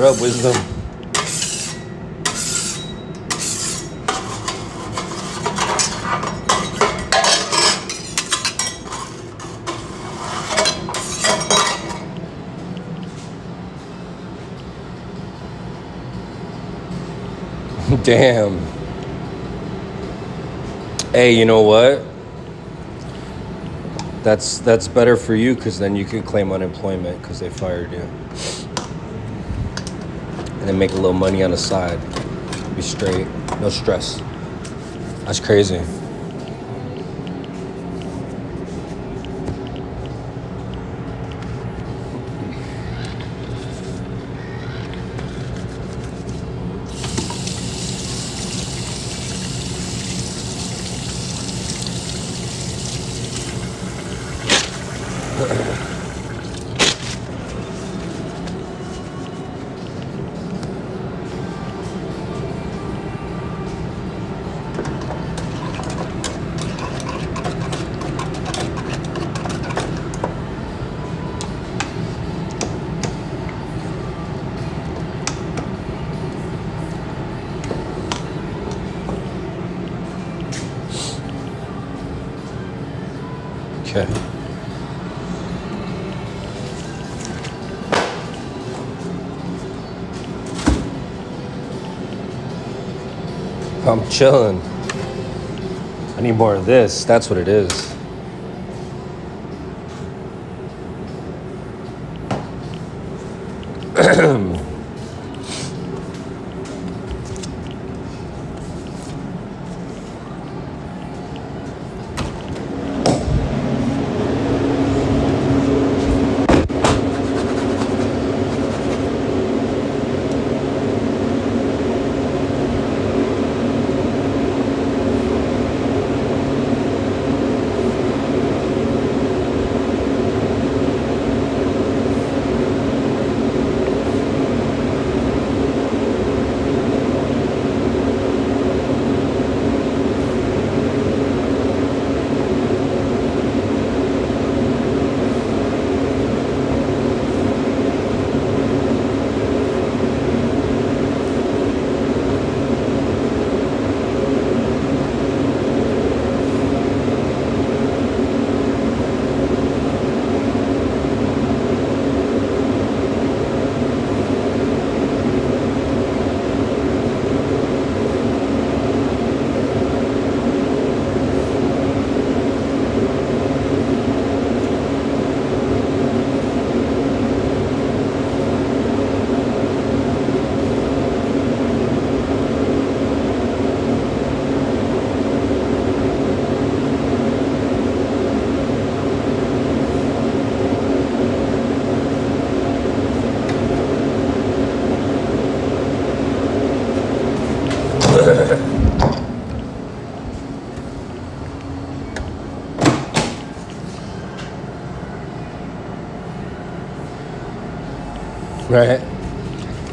What up, Wisdom? Damn. Hey, you know what? That's better for you because then you can claim unemployment because they fired you. And then make a little money on the side. Be straight. No stress. That's crazy. Okay. I'm chilling. I need more of this. That's what it is. Right?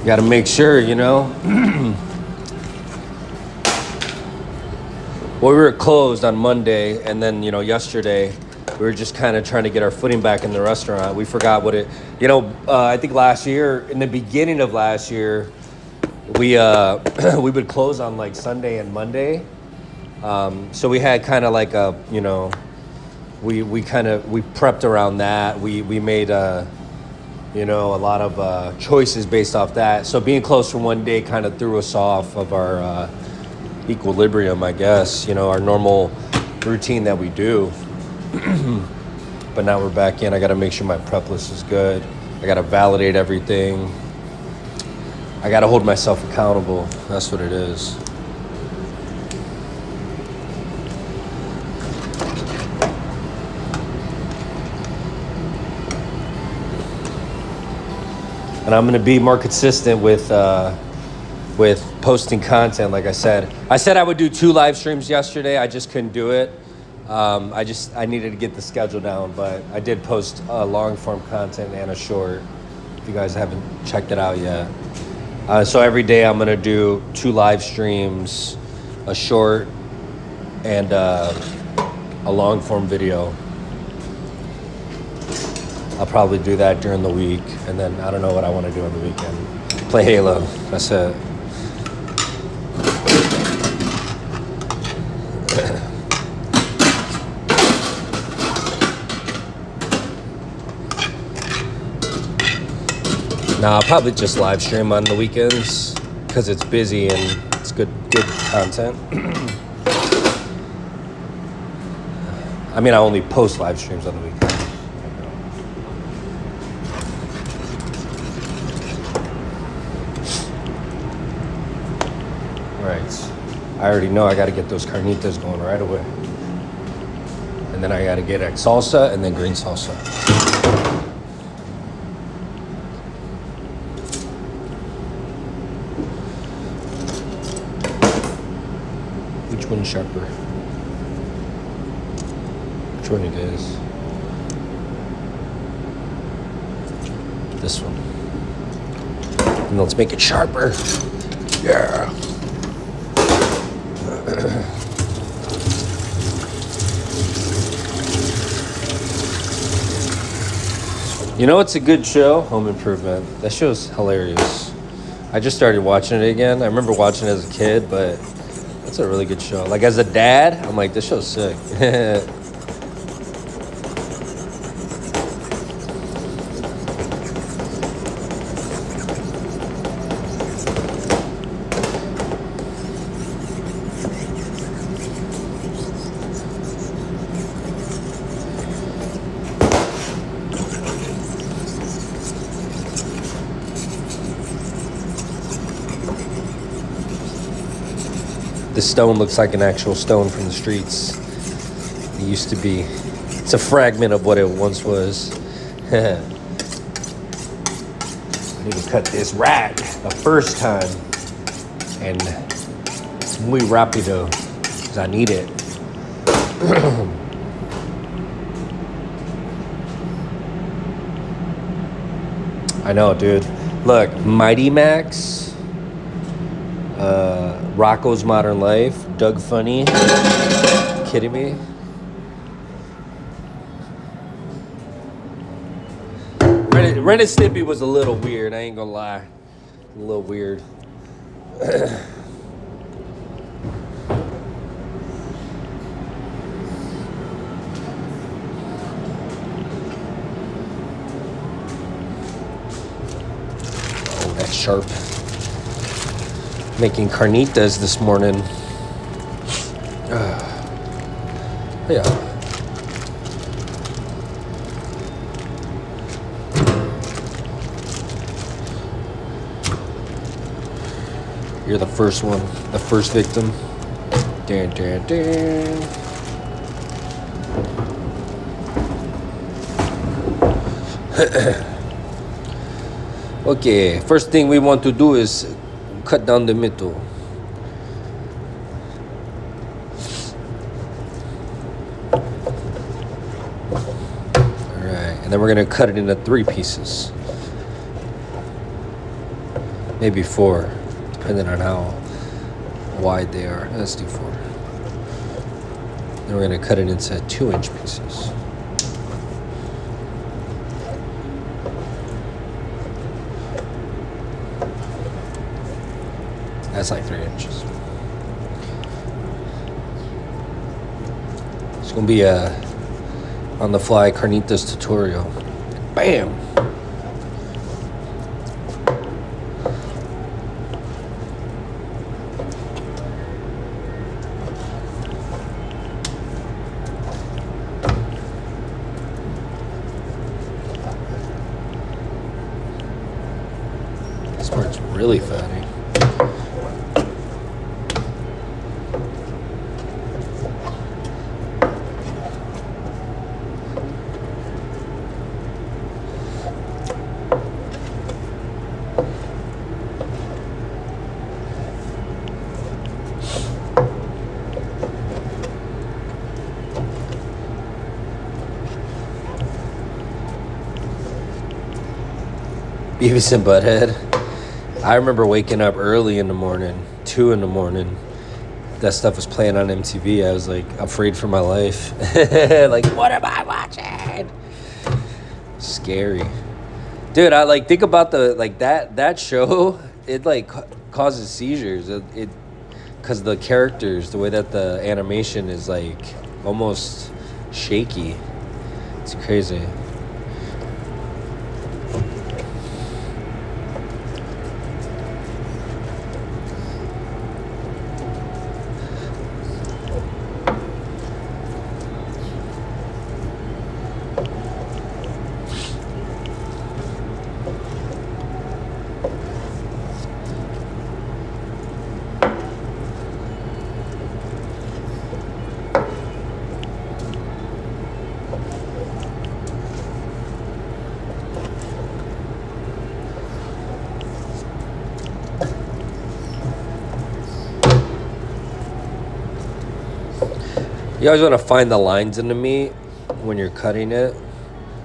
Got to make sure, you know. Well, we were closed on Monday, and then, you know, yesterday, we were just kind of trying to get our footing back in the restaurant. We forgot what it, you know, I think last year, in the beginning of last year, we we would close on like Sunday and Monday. So we had kind of like a, you know, we prepped around that. We made you know, a lot of choices based off that. So being closed for one day kind of threw us off of our equilibrium, I guess, you know, our normal routine that we do. But now we're back in. I got to make sure my prep list is good. I got to validate everything. I got to hold myself accountable. That's what it is. And I'm going to be more consistent with posting content. Like I said I would do 2 live streams yesterday. I just couldn't do it. I needed to get the schedule down, but I did post long form content and a short. If you guys haven't checked it out yet. So every day I'm going to do 2 live streams, a short, and a long form video. I'll probably do that during the week, and then I don't know what I want to do on the weekend. Play Halo. That's it. Nah, I'll probably just live stream on the weekends because it's busy and it's good content. I mean, I only post live streams on the weekend. Right. I already know I got to get those carnitas going right away. And then I got to get salsa and then green salsa. Which one's sharper? Which one it is? This one. And let's make it sharper. Yeah. You know what's a good show? Home Improvement. That show's hilarious. I just started watching it again. I remember watching it as a kid, but it's a really good show. Like as a dad, I'm like, this show's sick. The stone looks like an actual stone from the streets. It used to be. It's a fragment of what it once was. I need to cut this right the first time. And muy rápido, because I need it. I know, dude. Look, Mighty Max. Rocco's Modern Life, Doug Funny. Kidding me? Ren and Stimpy was a little weird, I ain't gonna lie. A little weird. Oh, that's sharp. Making carnitas this morning. Yeah. You're the first one, the first victim. Dun, dun, dun. Okay, first thing we want to do is cut down the middle. Alright, and then we're going to cut it into 3 pieces. Maybe 4, depending on how wide they are. Let's do 4. Then we're going to cut it into 2-inch pieces. That's like 3 inches. It's gonna be a on the fly carnitas tutorial. Bam! This part's really fatty. Beavis and Butthead. I remember waking up early in the morning, 2 in the morning. That stuff was playing on MTV. I was like afraid for my life. Like, what am I watching? Scary. Dude, I like think about the like that show. it like causes seizures. It because the characters, the way that the animation is like almost shaky. It's crazy. You always want to find the lines in the meat when you're cutting it,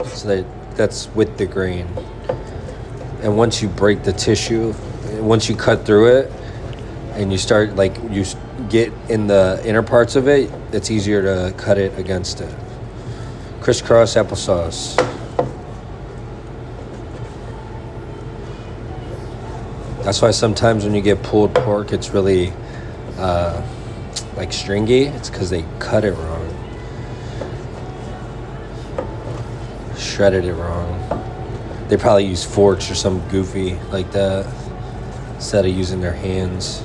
so that's with the grain. And once you break the tissue, once you cut through it, and you start like you get in the inner parts of it, it's easier to cut it against it. Crisscross applesauce. That's why sometimes when you get pulled pork, it's really like stringy. It's because they cut it wrong, shredded it wrong. They probably use forks or some goofy like that instead of using their hands.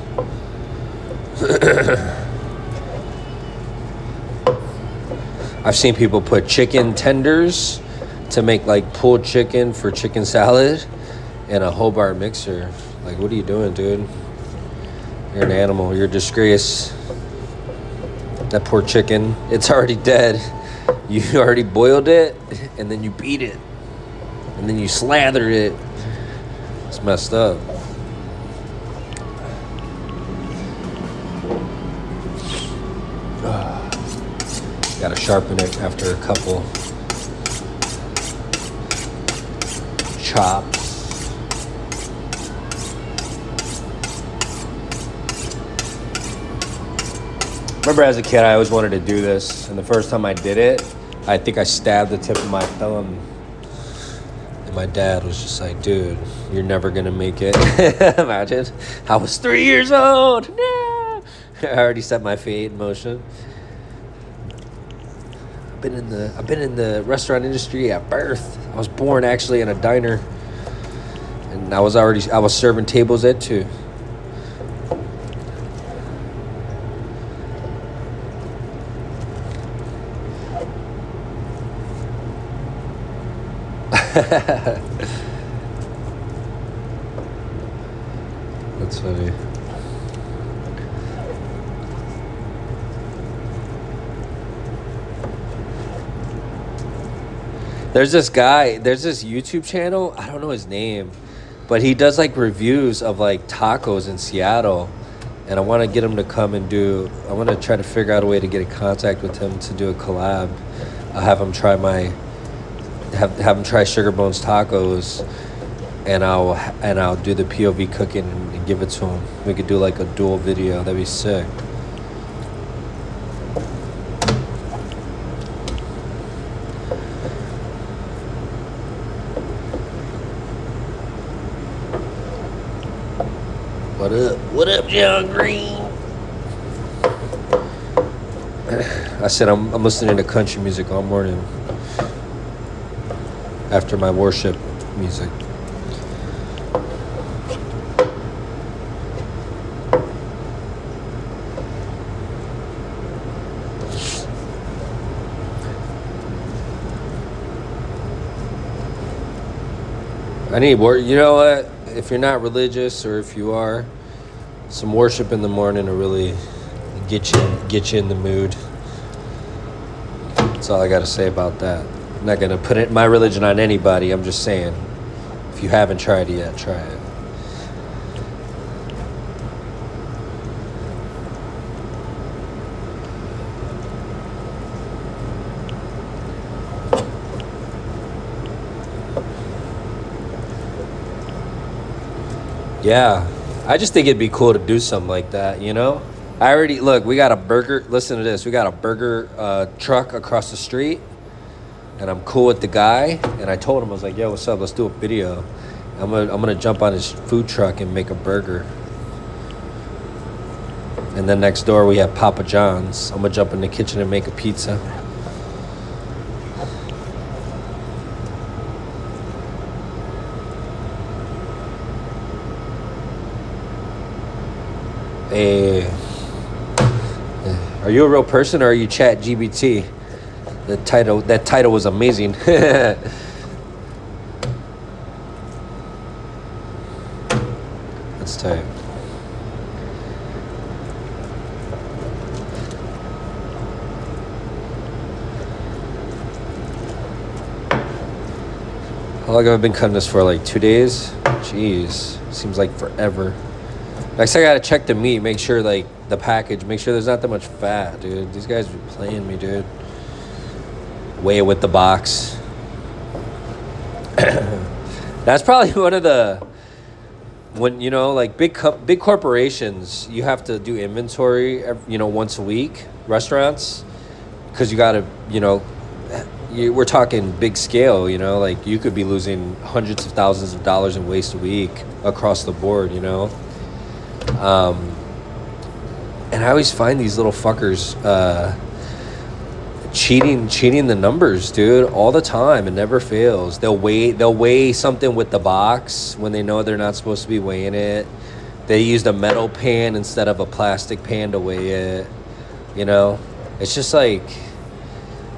I've seen people put chicken tenders to make like pulled chicken for chicken salad in a Hobart mixer. Like, what are you doing, dude? You're an animal. You're a disgrace. That poor chicken, it's already dead. You already boiled it, and then you beat it, and then you slather it. It's messed up. Gotta sharpen it after a couple chops. Remember as a kid, I always wanted to do this, and the first time I did it, I think I stabbed the tip of my thumb, and my dad was just like, dude, you're never gonna make it. Imagine, I was 3 years old. No! I already set my fate in motion. I've been in the restaurant industry at birth. I was born actually in a diner, and I was serving tables at 2. That's funny. There's this YouTube channel, I don't know his name, but he does like reviews of like tacos in Seattle, and I want to get him to come and I want to try to figure out a way to get in contact with him to do a collab. I'll have him try have him try Sugar Bones tacos, and I'll do the POV cooking and give it to him. We could do like a dual video. That'd be sick. What up, John Green? I said I'm listening to country music all morning after my worship music. I need work. You know what? If you're not religious, or if you are, some worship in the morning will really get you in the mood. That's all I got to say about that. I'm not going to put my religion on anybody. I'm just saying, if you haven't tried it yet, try it. Yeah, I just think it'd be cool to do something like that, you know? We got a burger, listen to this, we got a burger truck across the street, and I'm cool with the guy, and I told him, I was like, yo, what's up, let's do a video. I'm gonna jump on his food truck and make a burger. And then next door we have Papa John's. I'm gonna jump in the kitchen and make a pizza. Hey, are you a real person or are you Chat GBT? That title was amazing. Let's type. How long have I been cutting this for? Like 2 days? Jeez, seems like forever. Next, I gotta check the meat, make sure like the package, make sure there's not that much fat, dude. These guys are playing me, dude. Weigh it with the box. That's probably one of the, when you know, like big corporations, you have to do inventory, once a week. Restaurants, because you gotta, we're talking big scale, like you could be losing hundreds of thousands of dollars in waste a week across the board, and I always find these little fuckers cheating the numbers, dude, all the time. It never fails. They'll weigh something with the box when they know they're not supposed to be weighing it. They used a metal pan instead of a plastic pan to weigh it. It's just like,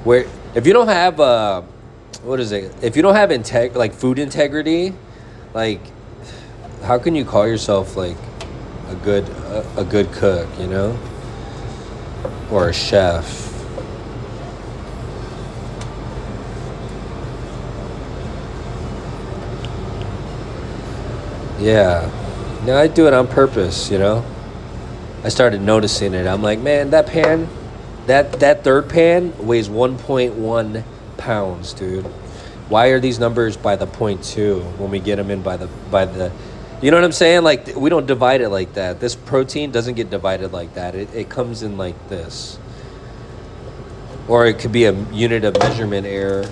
where if you don't have if you don't have like food integrity, like how can you call yourself like a good cook, or a chef? Yeah, no, I do it on purpose. I started noticing it. I'm like, man, that pan, that third pan weighs 1.1 pounds, dude. Why are these numbers by the 0.2 when we get them in by the you know what I'm saying? Like, we don't divide it like that. This protein doesn't get divided like that. It comes in like this. Or it could be a unit of measurement error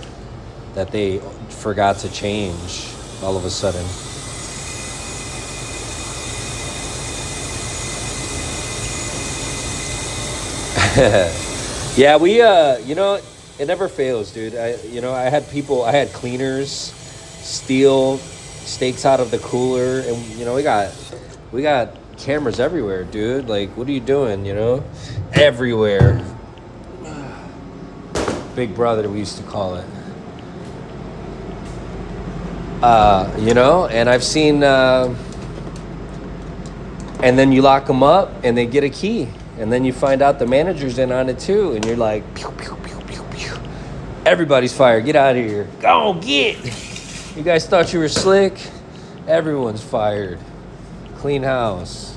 that they forgot to change all of a sudden. Yeah, we it never fails, dude. I had cleaners steal steaks out of the cooler, and we got cameras everywhere, dude. Like, what are you doing? Everywhere. Big Brother, we used to call it. And I've seen, and then you lock them up and they get a key. And then you find out the manager's in on it too. And you're like, pew, pew, pew, pew, pew. Everybody's fired. Get out of here. Go get. You guys thought you were slick? Everyone's fired. Clean house.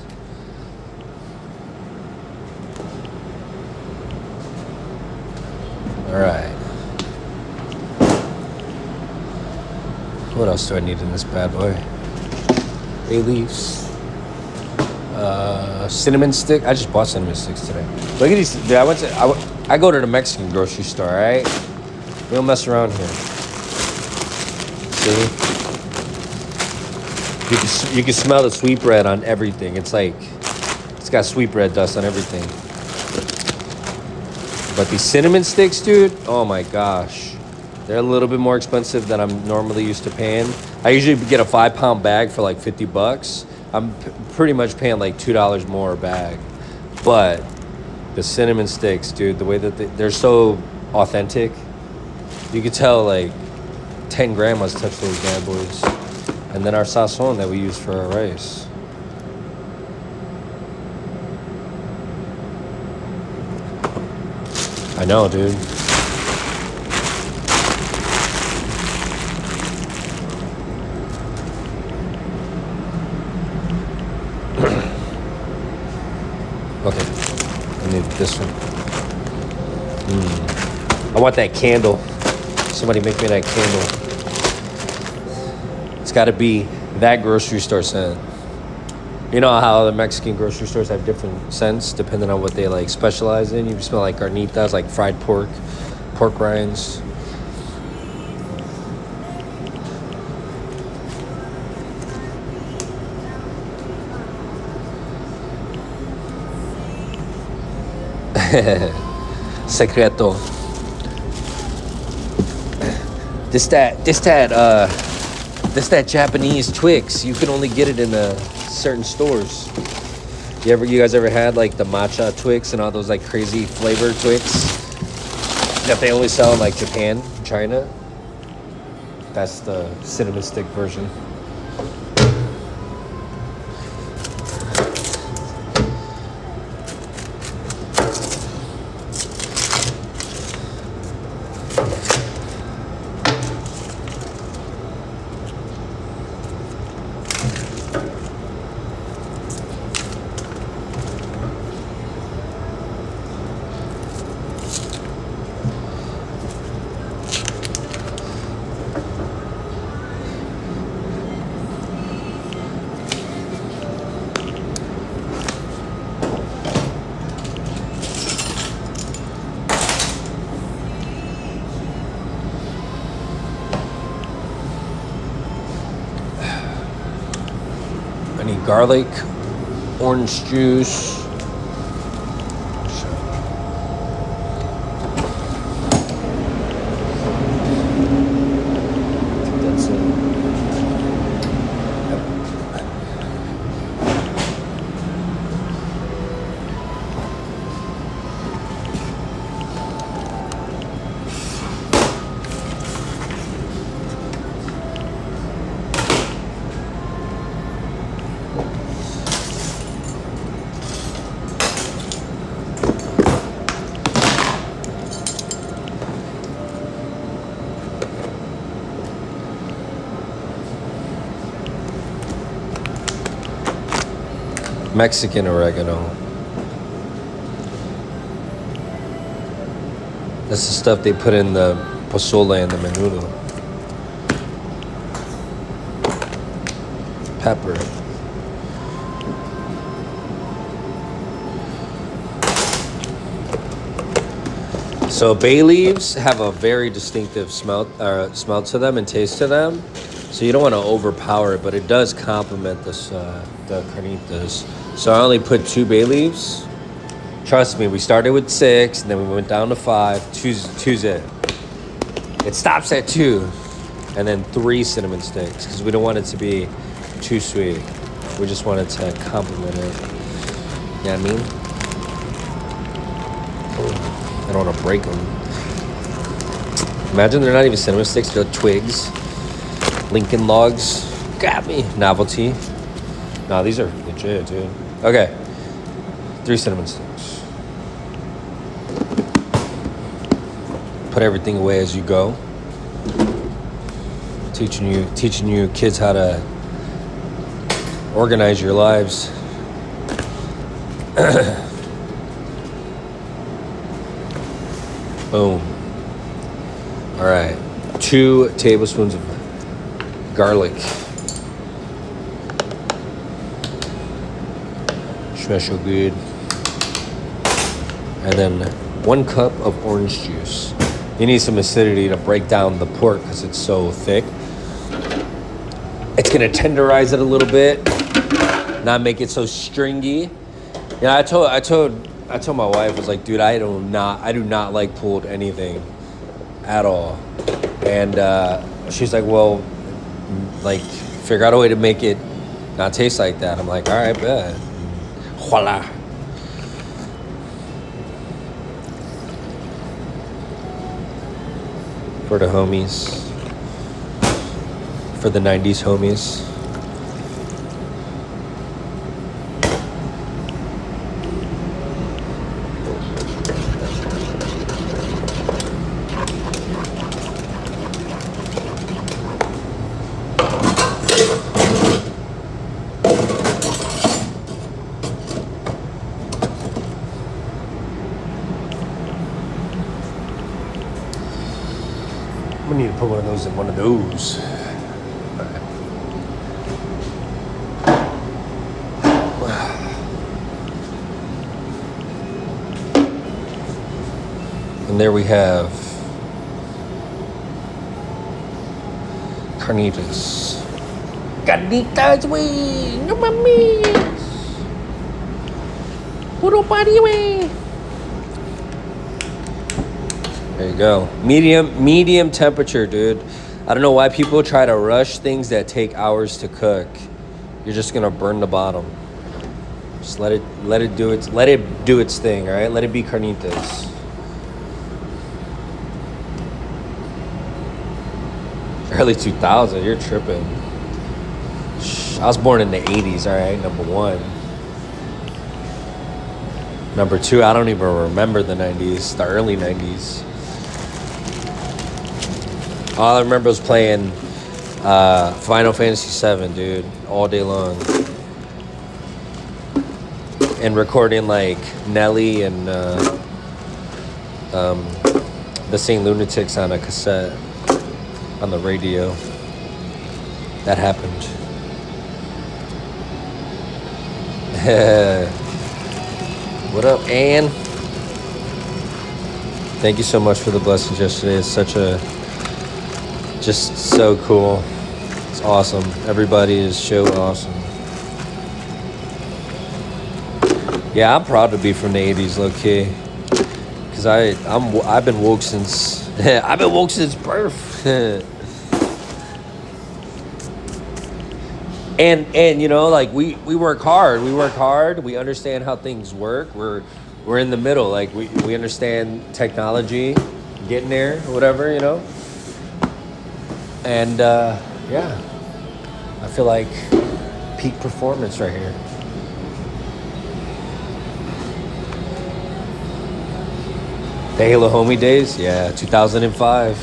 All right. What else do I need in this bad boy? Bay leaves. Cinnamon stick. I just bought cinnamon sticks today. Look at these. Dude, I go to the Mexican grocery store, all right? We don't mess around here. See? You can smell the sweetbread on everything. It's like, it's got sweetbread dust on everything. But these cinnamon sticks, dude, oh my gosh. They're a little bit more expensive than I'm normally used to paying. I usually get a 5-pound bag for like $50. I'm pretty much paying like $2 more a bag. But the cinnamon sticks, dude, the way that they're so authentic. You could tell like 10 grandmas touched those bad boys. And then our sazon that we use for our rice. I know, dude. Okay, I need this one. I want that candle. Somebody make me that candle. It's got to be that grocery store scent. You know how the Mexican grocery stores have different scents depending on what they like specialize in. You smell like carnitas, like fried pork rinds. Secreto. This that Japanese Twix. You can only get it in certain stores. You guys ever had like the matcha Twix and all those like crazy flavor Twix that they only sell in like Japan, China? That's the cinnamon stick version. I need garlic, orange juice. That's it. Mexican oregano. That's the stuff they put in the pozole and the menudo. Pepper. So bay leaves have a very distinctive smell to them and taste to them. So you don't want to overpower it, but it does complement this the carnitas. So I only put 2 bay leaves. Trust me, we started with 6, and then we went down to 5. Two's it. It stops at 2, and then 3 cinnamon sticks because we don't want it to be too sweet. We just want it to complement it. You know what I mean? I don't want to break them. Imagine they're not even cinnamon sticks; they're twigs. Lincoln logs. Got me. Novelty. Nah, these are legit, dude. Okay. 3 cinnamon sticks. Put everything away as you go. Teaching you kids how to organize your lives. Boom. All right. 2 tablespoons of garlic. Smells so good. And then 1 cup of orange juice. You need some acidity to break down the pork because it's so thick. It's gonna tenderize it a little bit, not make it so stringy. Yeah, I told my wife, I was like, dude, I do not like pulled anything at all. And she's like, well, like, figure out a way to make it not taste like that. I'm like, all right, bet. Voila. For the homies. For the 90s homies. I'm gonna need to put one of those in one of those. And there we have carnitas. Carnitas, wey. No mames. Puro party, wey. There you go. Medium temperature, dude. I don't know why people try to rush things that take hours to cook. You're just gonna burn the bottom. Just let it do its thing, all right? Let it be carnitas. Early 2000, you're tripping. I was born in the 80s, all right, number one. Number two, I don't even remember the 90s, the early 90s. All I remember was playing Final Fantasy VII, dude, all day long. And recording like Nelly and the St. Lunatics on a cassette on the radio. That happened. What up, Ann? Thank you so much for the blessings yesterday. It's just so cool. It's awesome. Everybody is so awesome. Yeah, I'm proud to be from the 80s, low key. Cause I've been woke since birth. And you know, like we work hard. We understand how things work. We're in the middle. Like we understand technology, getting there, or whatever, you know. And yeah, I feel like peak performance right here. The Halo homie days, yeah, 2005.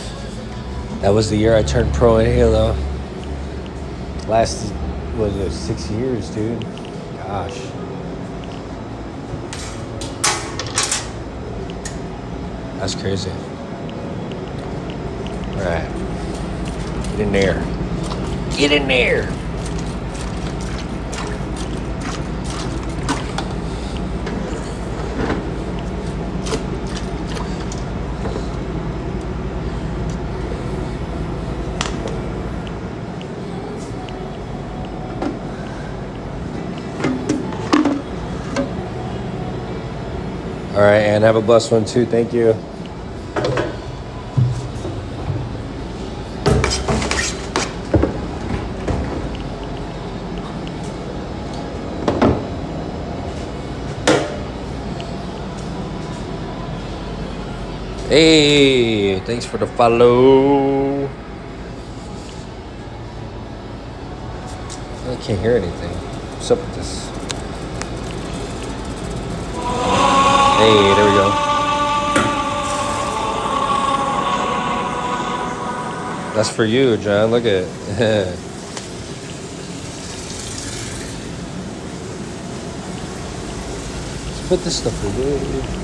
That was the year I turned pro in Halo. Lasted, what was it, 6 years, dude? Gosh. That's crazy. All right. Get in there. Get in there. All right, and have a blessed one too. Thank you. Hey, thanks for the follow. I can't hear anything. What's up with this? Hey, there we go. That's for you, John. Look at it. Let's put this stuff away.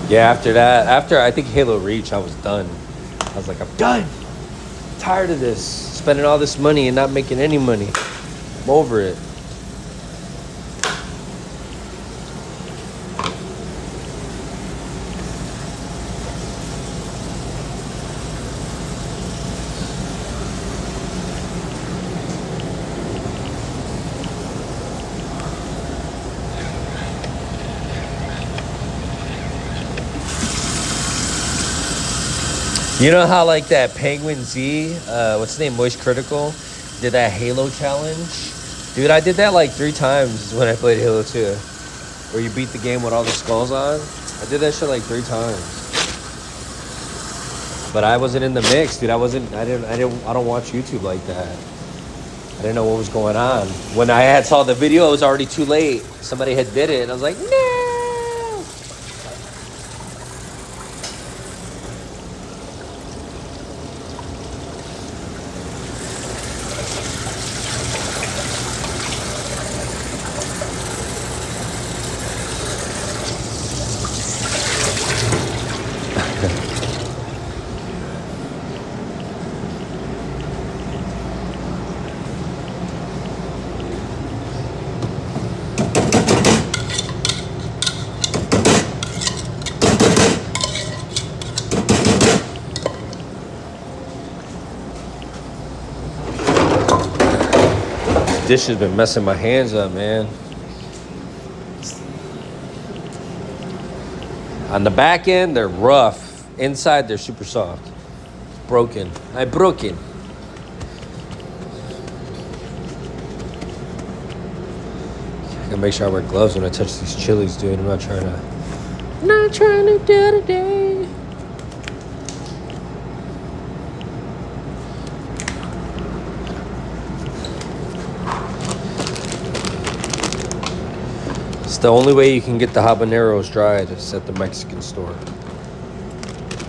Yeah, after I think Halo Reach, I was done. I was like, I'm done. I'm tired of this. Spending all this money and not making any money. I'm over it. You know how like that Penguin Z, what's his name, Moist Critical, did that Halo challenge? Dude, I did that like 3 times when I played Halo 2. Where you beat the game with all the skulls on. I did that shit like 3 times. But I wasn't in the mix, dude. I don't watch YouTube like that. I didn't know what was going on. When I had saw the video, it was already too late. Somebody had did it, and I was like, no! dish has been messing my hands up, man. On the back end, they're rough. Inside, they're super soft. Broken. I broke it. I gotta make sure I wear gloves when I touch these chilies, dude. I'm not trying to do it today. It's the only way you can get the habaneros dried is at the Mexican store.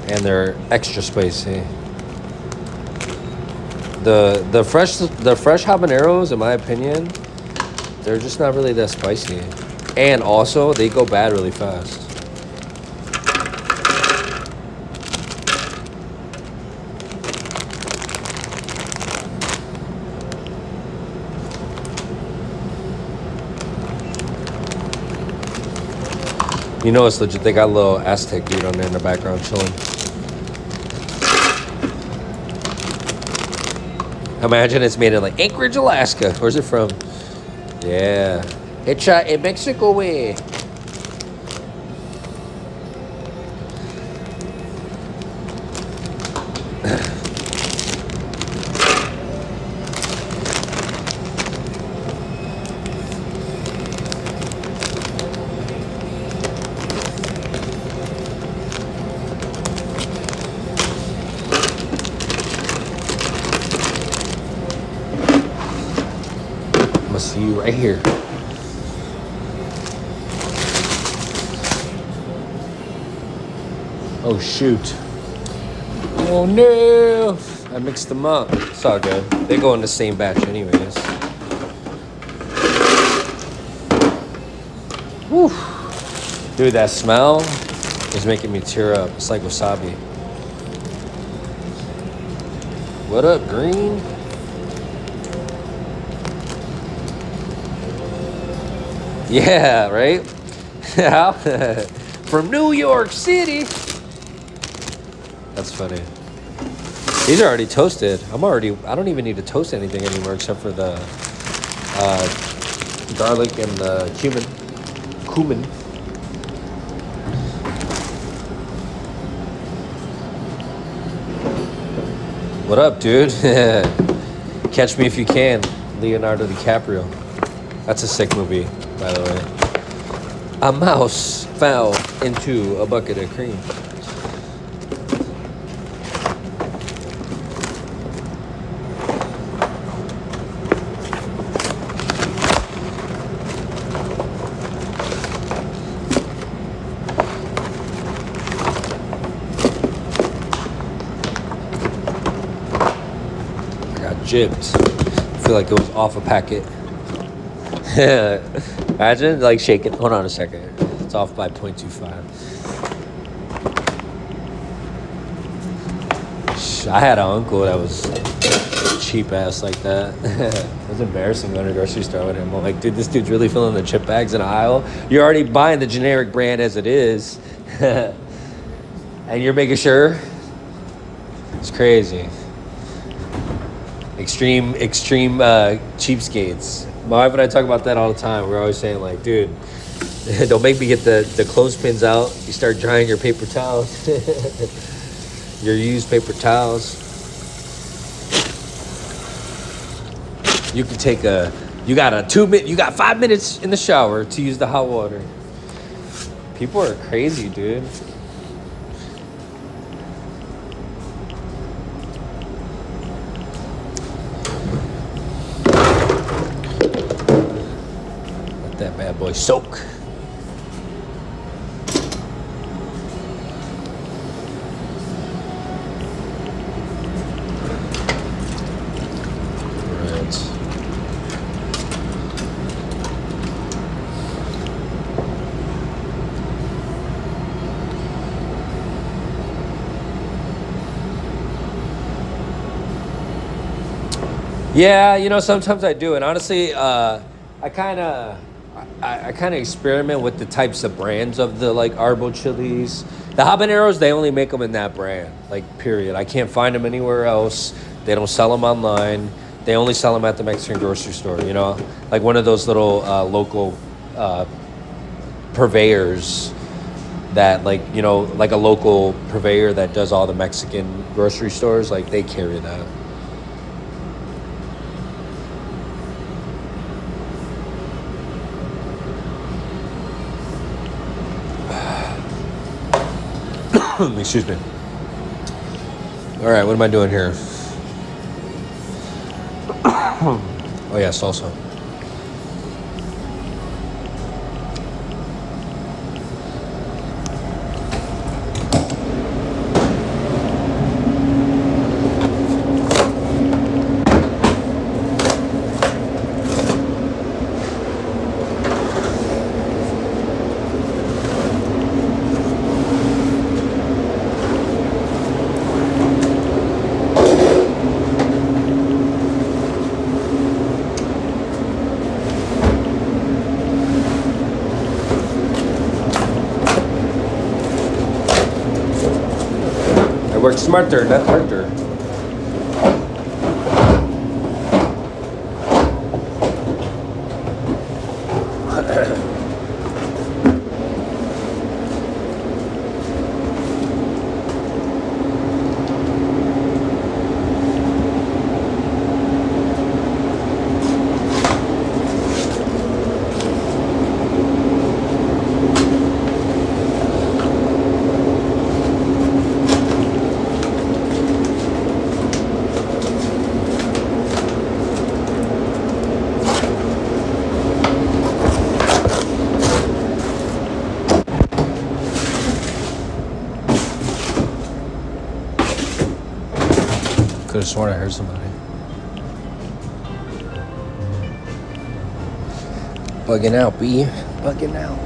And they're extra spicy. The fresh habaneros, in my opinion, they're just not really that spicy. And also, they go bad really fast. You know it's legit. They got a little Aztec dude on there in the background chilling. Imagine it's made in like Anchorage, Alaska. Where's it from? Yeah. It's in Mexico way. I'm gonna see you right here. Oh shoot. Oh no. I mixed them up. It's all good. They go in the same batch anyways. Whew. Dude, that smell is making me tear up. It's like wasabi. What up, Green? Yeah, right? From New York City. That's funny. These are already toasted. I don't even need to toast anything anymore except for the garlic and the cumin. What up, dude? Catch Me If You Can. Leonardo DiCaprio. That's a sick movie, by the way. A mouse fell into a bucket of cream. I got gypped. I feel like it was off a packet. Imagine like shaking. Hold on a second. It's off by 0.25. I had an uncle that was cheap ass like that. It was embarrassing going to the grocery store with him. I'm like, dude, this dude's really filling the chip bags in the aisle. You're already buying the generic brand as it is. And you're making sure. It's crazy. Extreme cheapskates. My wife and I talk about that all the time. We're always saying, like, dude, don't make me get the clothespins out. You start drying your paper towels. Your used paper towels. You can take you got 5 minutes in the shower to use the hot water. People are crazy, dude. That bad boy soak. Right. Yeah, you know, sometimes I do, and honestly, I kind of experiment with the types of brands of the like Arbo chilies. The habaneros, they only make them in that brand, like period. I can't find them anywhere else. They don't sell them online. They only sell them at the Mexican grocery store, you know, like one of those little local purveyors that, like, you know, like a local purveyor that does all the Mexican grocery stores, like they carry that. Excuse me. All right, what am I doing here? Oh yeah, salsa. Work smarter, not harder. Could have sworn I heard somebody. Bugging out, B. Bugging out.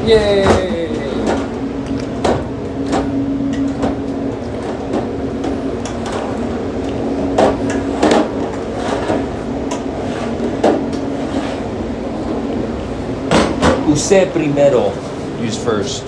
Yay! Usted primero. Use first.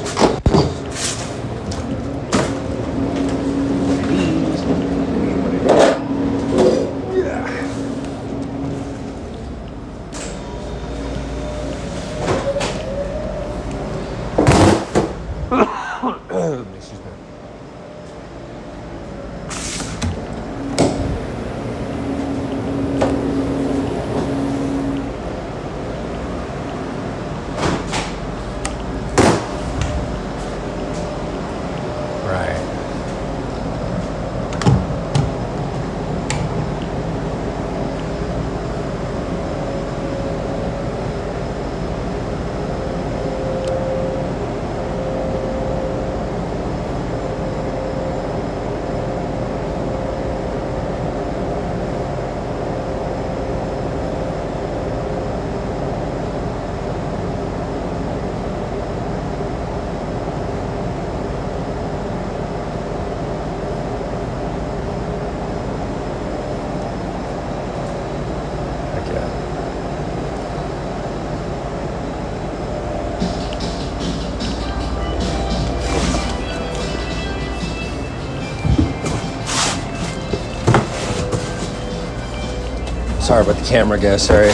Sorry about the camera, guys, sorry.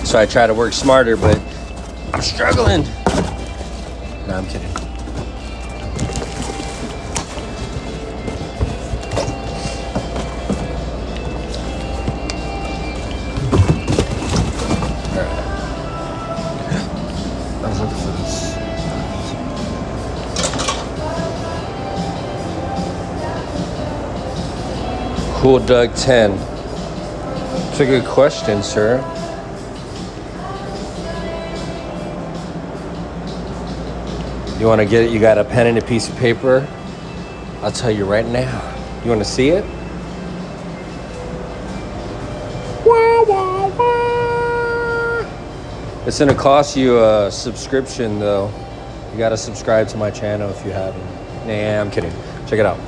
So I try to work smarter, but I'm struggling. No, I'm kidding. Alright. I was looking for this. Cool Doug 10. That's a good question, sir. You want to get it? You got a pen and a piece of paper? I'll tell you right now. You want to see it? Wah, wah, wah. It's gonna cost you a subscription though. You gotta subscribe to my channel if you haven't. Nah, I'm kidding. Check it out.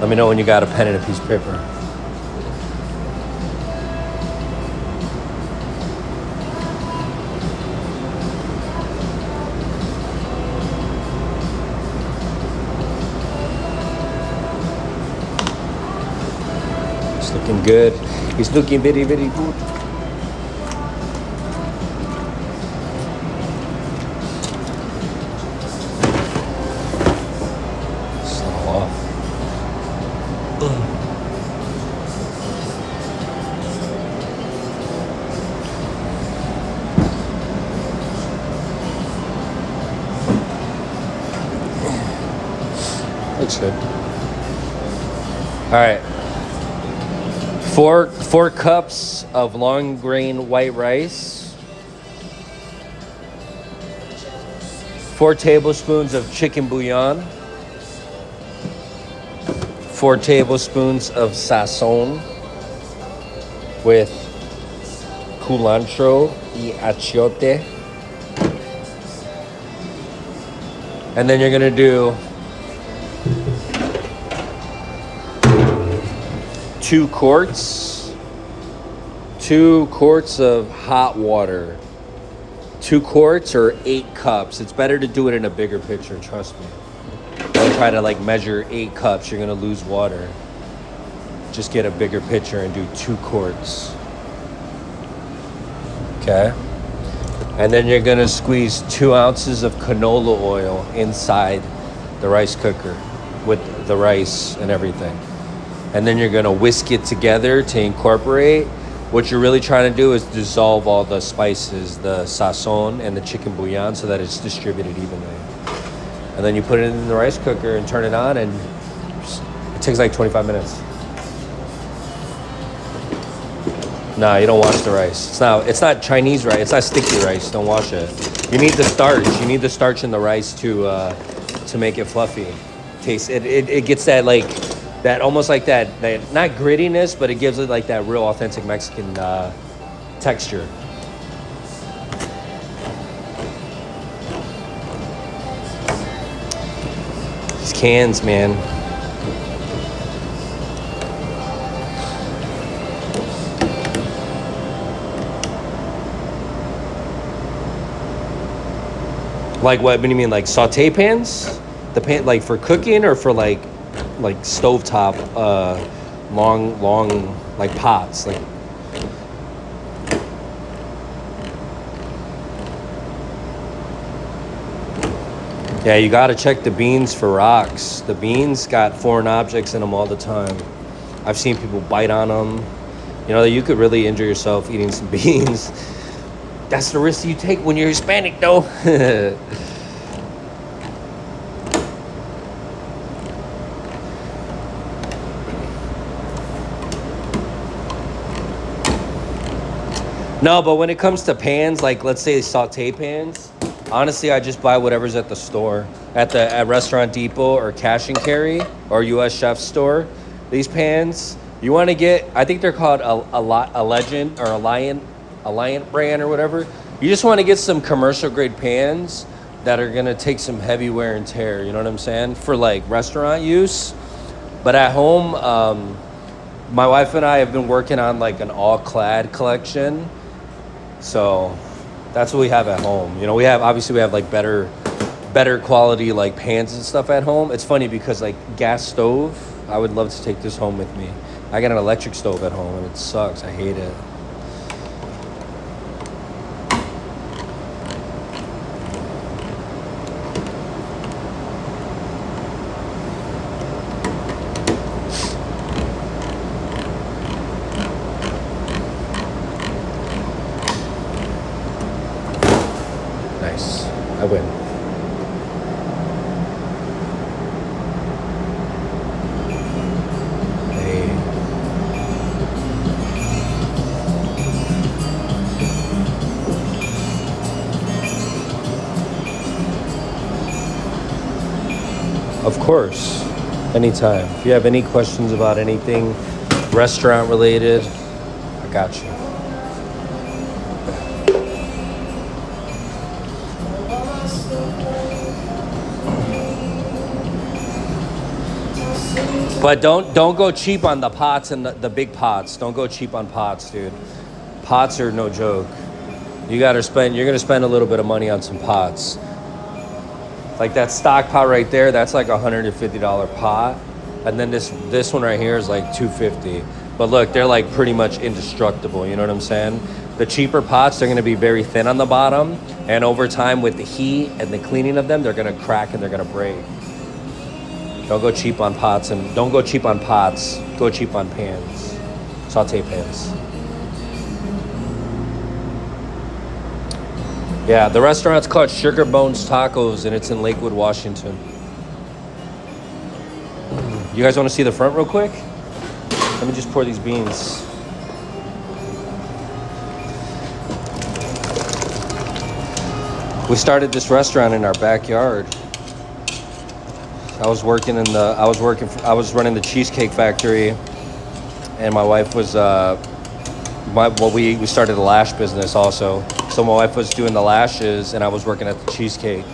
Let me know when you got a pen and a piece of paper. It's looking good. It's looking very, very good. Looks good. All right. Four cups of long grain white rice. 4 tablespoons of chicken bouillon. 4 tablespoons of sazon with culantro y achiote. And then you're gonna do 2 quarts of hot water. 2 quarts or 8 cups. It's better to do it in a bigger pitcher, trust me. Don't try to like measure 8 cups, you're gonna lose water. Just get a bigger pitcher and do 2 quarts. Okay? And then you're gonna squeeze 2 ounces of canola oil inside the rice cooker with the rice and everything. And then you're gonna whisk it together to incorporate. What you're really trying to do is dissolve all the spices, the sazon and the chicken bouillon, so that it's distributed evenly. And then you put it in the rice cooker and turn it on, and it takes like 25 minutes. Nah, you don't wash the rice. It's not Chinese rice. It's not sticky rice. Don't wash it. You need the starch. You need the starch in the rice to make it fluffy. It gets that like that almost like that not grittiness, but it gives it like that real authentic Mexican texture. These cans, man. Like what do you mean, like saute pans? The pan like for cooking or for like stovetop long like pots like. Yeah, you gotta check the beans for rocks. The beans got foreign objects in them all the time. I've seen people bite on them. You know, you could really injure yourself eating some beans. That's the risk you take when you're Hispanic though. No, but when it comes to pans, like let's say saute pans, honestly, I just buy whatever's at the store, at Restaurant Depot or Cash and Carry or U.S. Chef Store. These pans, you want to get, I think they're called a Legend or Alliant brand or whatever. You just want to get some commercial grade pans that are gonna take some heavy wear and tear. You know what I'm saying? For like restaurant use, but at home, my wife and I have been working on like an all-clad collection. So that's what we have at home. You know, we have like better quality like pans and stuff at home. It's funny because like gas stove, I would love to take this home with me. I got an electric stove at home and it sucks. I hate it. Nice. I win. Hey. Of course. Anytime. If you have any questions about anything restaurant related, I got you. But don't go cheap on the pots and the big pots. Don't go cheap on pots, dude. Pots are no joke. You're gonna spend a little bit of money on some pots. Like that stock pot right there, that's like $150 pot. And then this one right here is like $250. But look, they're like pretty much indestructible, you know what I'm saying? The cheaper pots, they're gonna be very thin on the bottom, and over time with the heat and the cleaning of them, they're gonna crack and they're gonna break. Don't go cheap on pots, and don't go cheap on pots. Go cheap on pans, saute pans. Yeah, the restaurant's called Sugar Bones Tacos, and it's in Lakewood, Washington. You guys want to see the front real quick? Let me just pour these beans. We started this restaurant in our backyard. I was running the Cheesecake Factory, and my wife was we started a lash business also. So my wife was doing the lashes, and I was working at the cheesecake.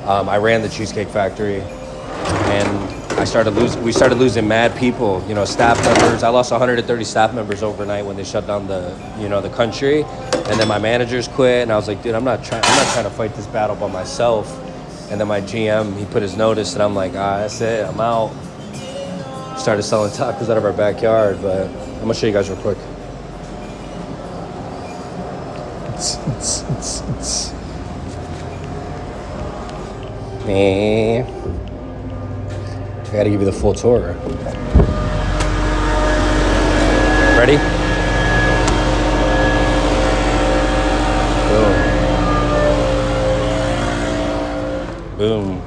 I ran the Cheesecake Factory, and we started losing mad people, you know, staff members. I lost 130 staff members overnight when they shut down the country, and then my managers quit, and I was like, dude, I'm not trying to fight this battle by myself. And then my GM, he put his notice, and I'm like, that's it, I'm out. Started selling tacos out of our backyard, but I'm gonna show you guys real quick. I gotta give you the full tour. Ready? Boom. Boom.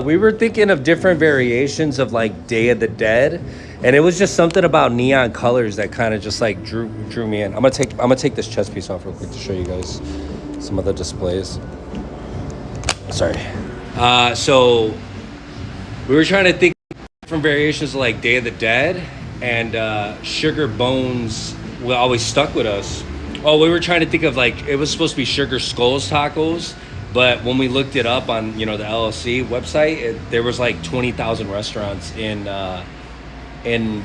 We were thinking of different variations of like Day of the Dead, and it was just something about neon colors that kind of just like drew me in. I'm gonna take this chest piece off real quick to show you guys some of the displays. Sorry. So we were trying to think of different variations of like Day of the Dead, and Sugar Bones always stuck with us. Oh, we were trying to think of like, it was supposed to be Sugar Skulls tacos. But when we looked it up on, you know, the LLC website, there was like 20,000 restaurants in the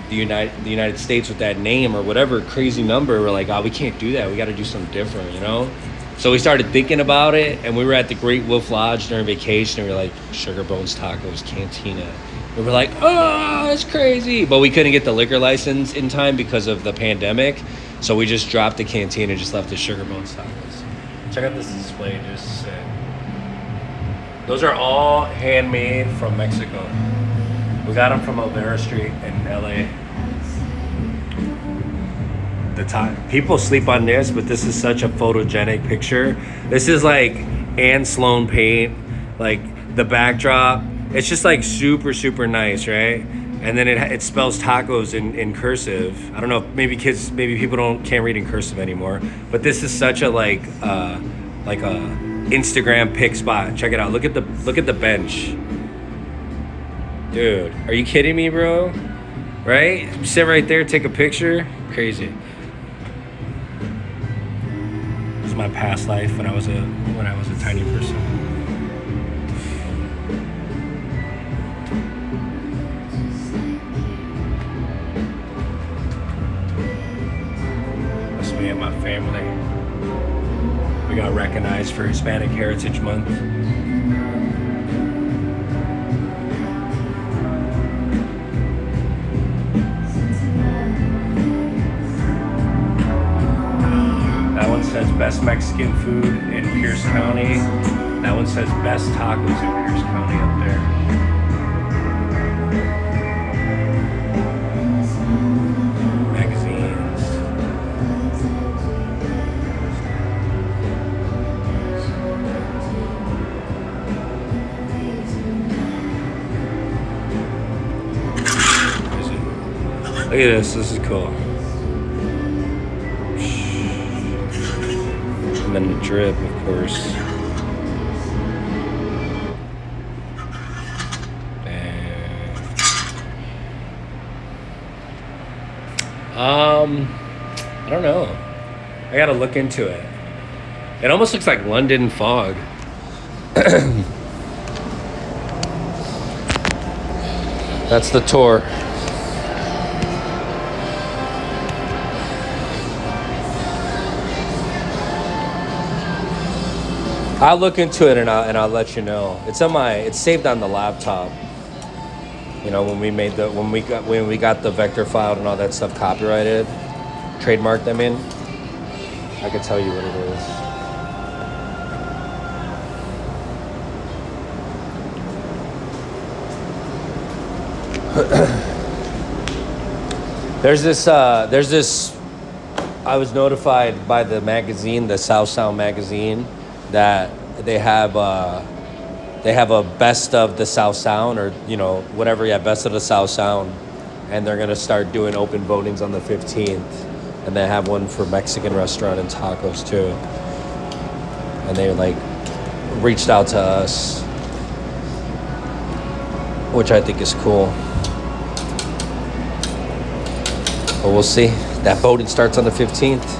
United States with that name or whatever crazy number. We're like, we can't do that. We got to do something different, you know? So we started thinking about it, and we were at the Great Wolf Lodge during vacation, and we were like, Sugar Bones Tacos, Cantina. And we're like, oh, that's crazy. But we couldn't get the liquor license in time because of the pandemic. So we just dropped the Cantina and just left the Sugar Bones Tacos. Check out this display, just sick. Those are all handmade from Mexico. We got them from Olvera Street in LA. The time people sleep on this, but this is such a photogenic picture. This is like Anne Sloan paint, like the backdrop. It's just like super, super nice, right? And then it spells tacos in cursive. I don't know, maybe people can't read in cursive anymore. But this is such a like a Instagram pic spot. Check it out. Look at the bench. Dude, are you kidding me, bro? Right? Sit right there, take a picture. Crazy. This is my past life when I was a tiny person. That's me and my family. We got recognized for Hispanic Heritage Month. one says best Mexican food in Pierce County. That one says best tacos in Pierce County up there. Magazines. Look at this. This is cool. And then the drip, of course. I don't know. I gotta look into it. It almost looks like London fog. That's the tour. I'll look into it and I'll let you know. It's saved on the laptop. You know, when we got the vector filed and all that stuff copyrighted, trademarked them in. I can tell you what it is. There's this. I was notified by the magazine, the South Sound magazine, that they have a best of the South Sound, or whatever. Yeah, best of the South Sound, and they're gonna start doing open votings on the 15th, and they have one for Mexican restaurant and tacos too. And they reached out to us, which I think is cool. But we'll see. That voting starts on the 15th.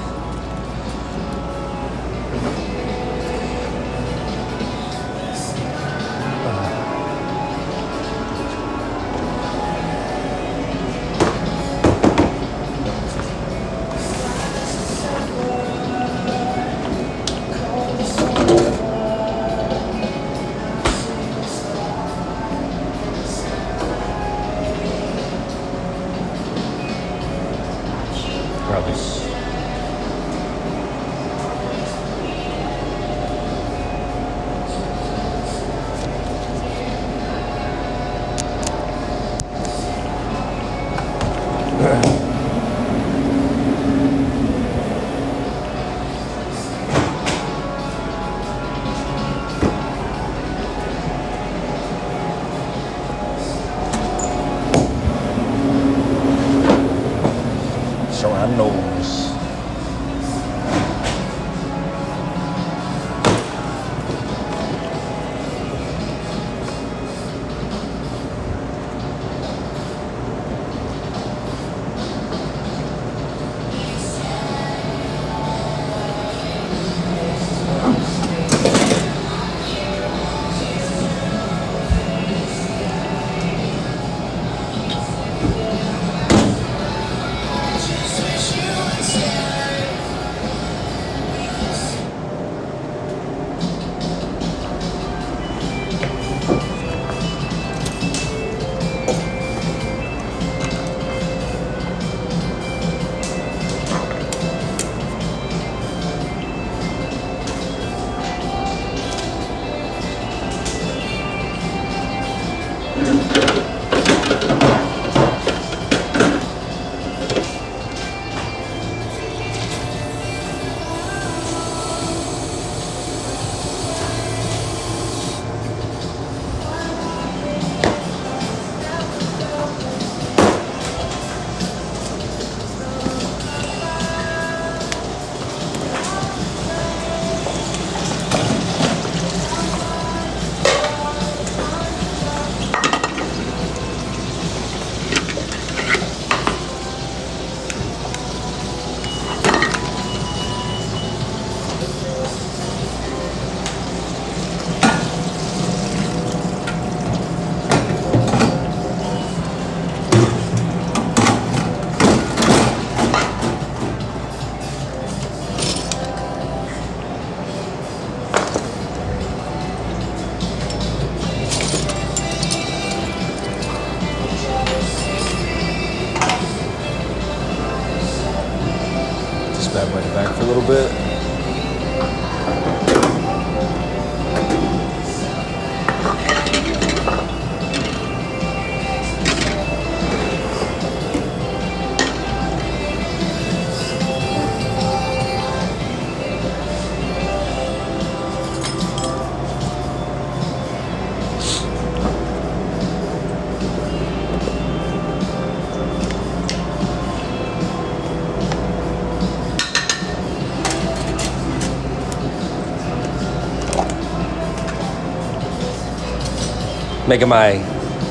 Bad my back for a little bit.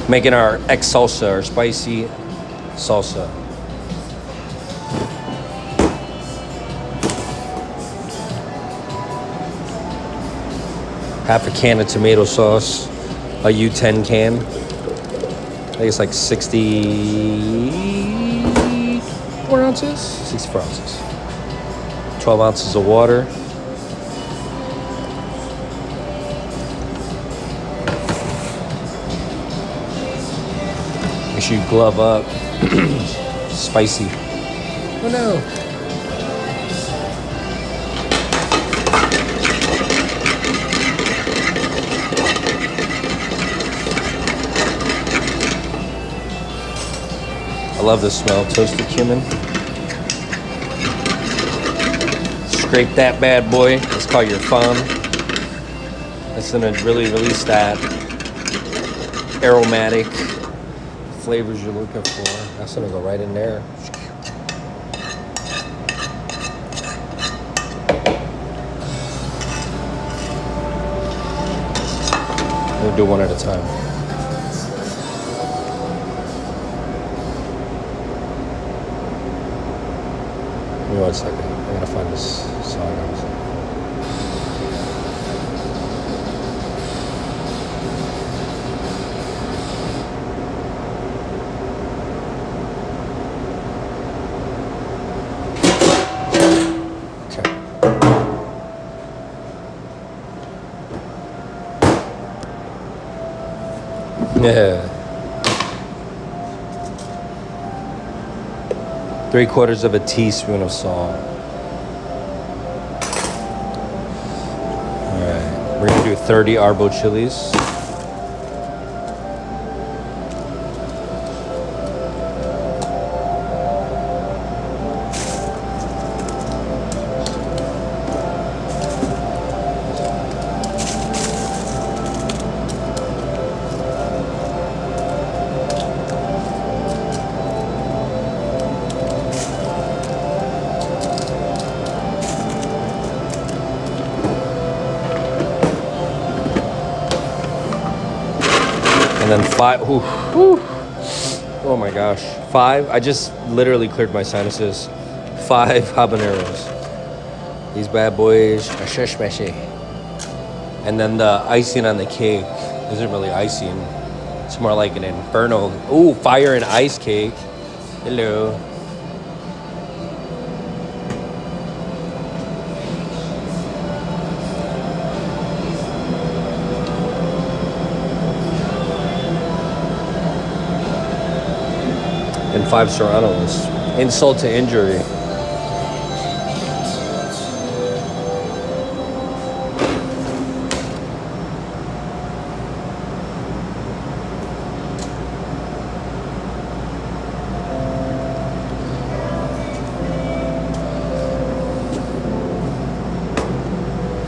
Making our X salsa, our spicy salsa. Half a can of tomato sauce, a U10 can. I think it's like 64 ounces? 64 ounces. 12 ounces of water. Make sure you glove up. Spicy. Oh no. I love the smell. Toasted cumin. Scrape that bad boy. Let's call your fun. That's gonna really release that aromatic flavors you're looking for. That's gonna go right in there. We'll do one at a time. Give me 1 second. I gotta find this song. Yeah. 3/4 of a teaspoon of salt. All right, we're gonna do 30 arbo chilies. And then 5, oh my gosh, 5, I just literally cleared my sinuses. 5 habaneros. These bad boys are shishmashi. And then the icing on the cake isn't really icing. It's more like an inferno. Ooh, fire and ice cake. Hello. And 5 serranos. Insult to injury.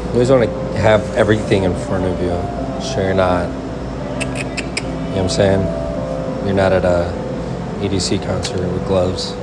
You always want to have everything in front of you, so you're not, you know what I'm saying? You're not at a EDC concert with gloves.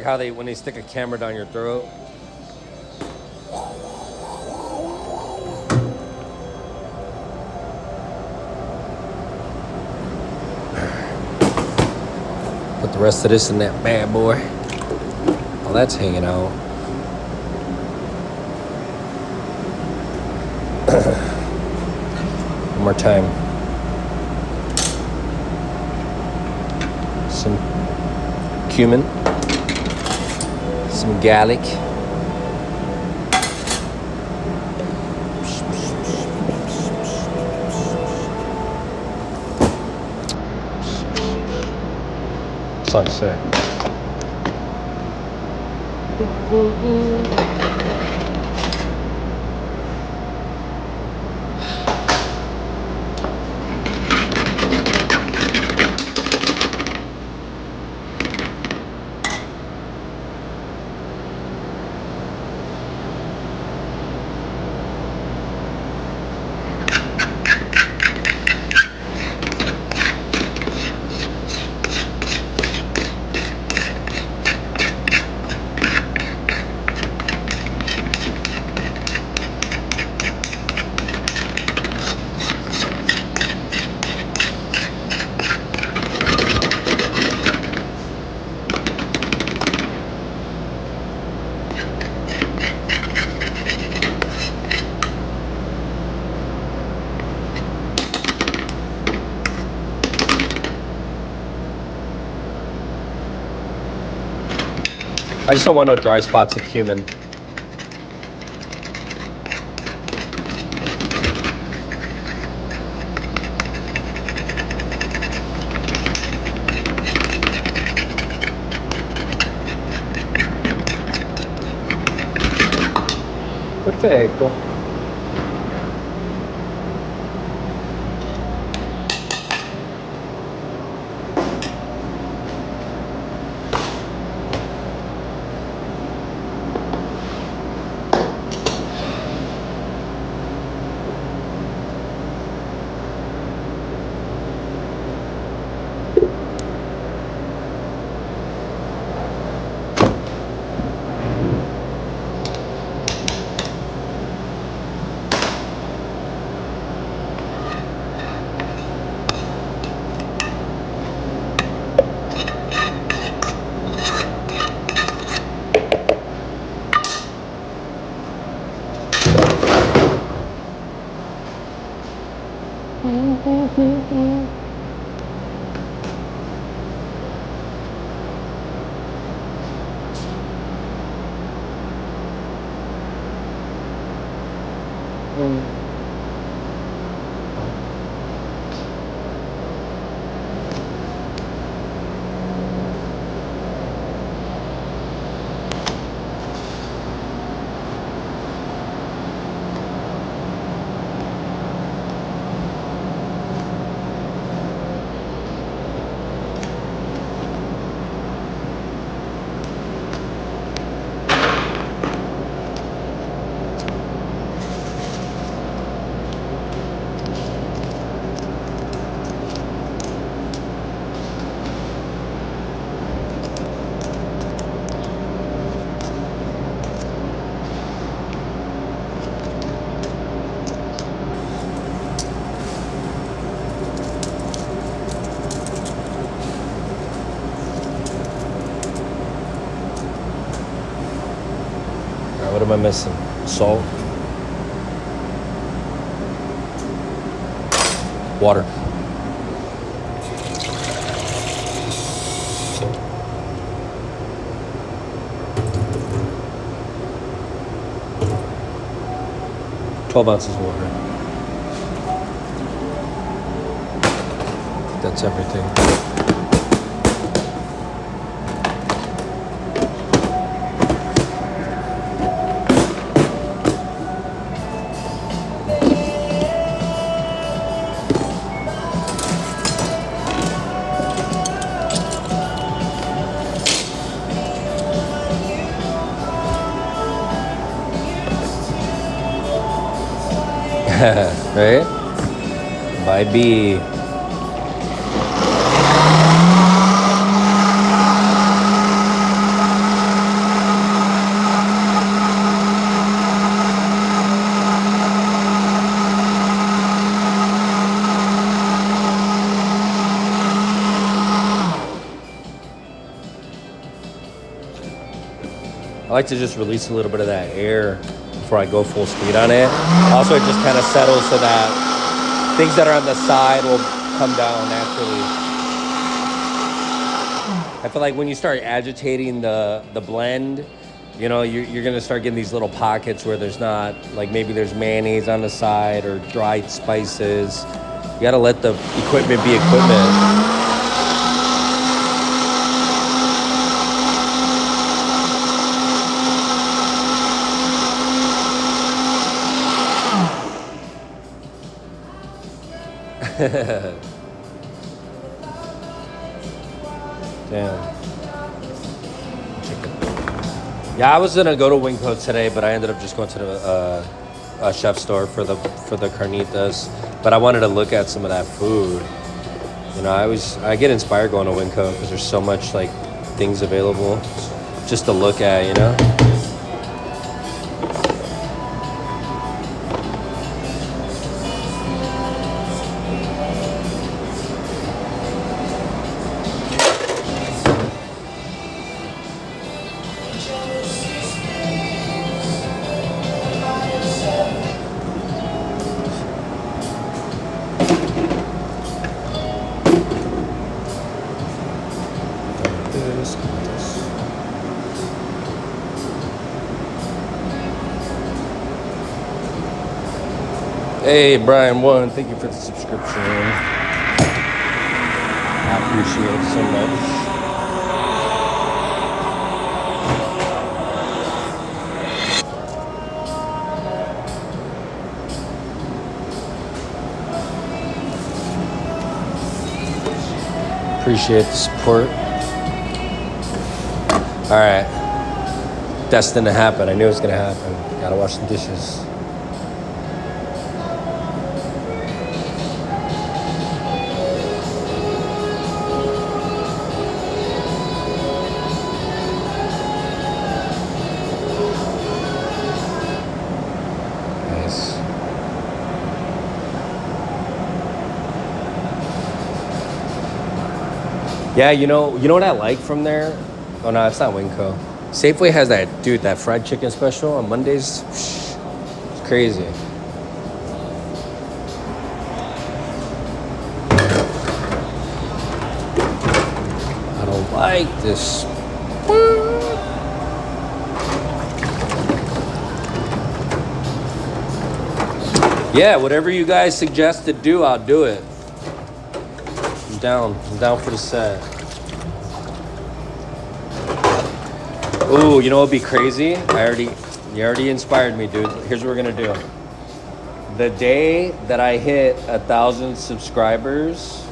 how they when they stick a camera down your throat. Put the rest of this in that bad boy. Oh, that's hanging out. One more time. Some cumin. Some garlic. Sunset. I just don't want no dry spots of cumin. Perfetto. What am I missing? Salt. Water. $12 ounces of water. That's everything. Right? By B. like to just release a little bit of that air before I go full speed on it. Also, it just kind of settles so that things that are on the side will come down naturally. I feel like when you start agitating the blend, you know, you're going to start getting these little pockets where there's not, like maybe there's mayonnaise on the side or dried spices. You got to let the equipment be equipment. Damn. Yeah, I was gonna go to Winco today, but I ended up just going to the a chef store for the carnitas. But I wanted to look at some of that food. You know, I get inspired going to Winco because there's so much like things available just to look at. You know. Hey, Brian One, thank you for the subscription. I appreciate it so much. Appreciate the support. All right. Destined to happen. I knew it was going to happen. Gotta wash the dishes. Yeah, you know what I like from there? Oh no, it's not Winco. Safeway has that fried chicken special on Mondays. It's crazy. I don't like this. Yeah, whatever you guys suggest to do, I'll do it. I'm down for the set. Ooh, you know what'd be crazy? You already inspired me, dude. Here's what we're gonna do. The day that I hit 1,000 subscribers,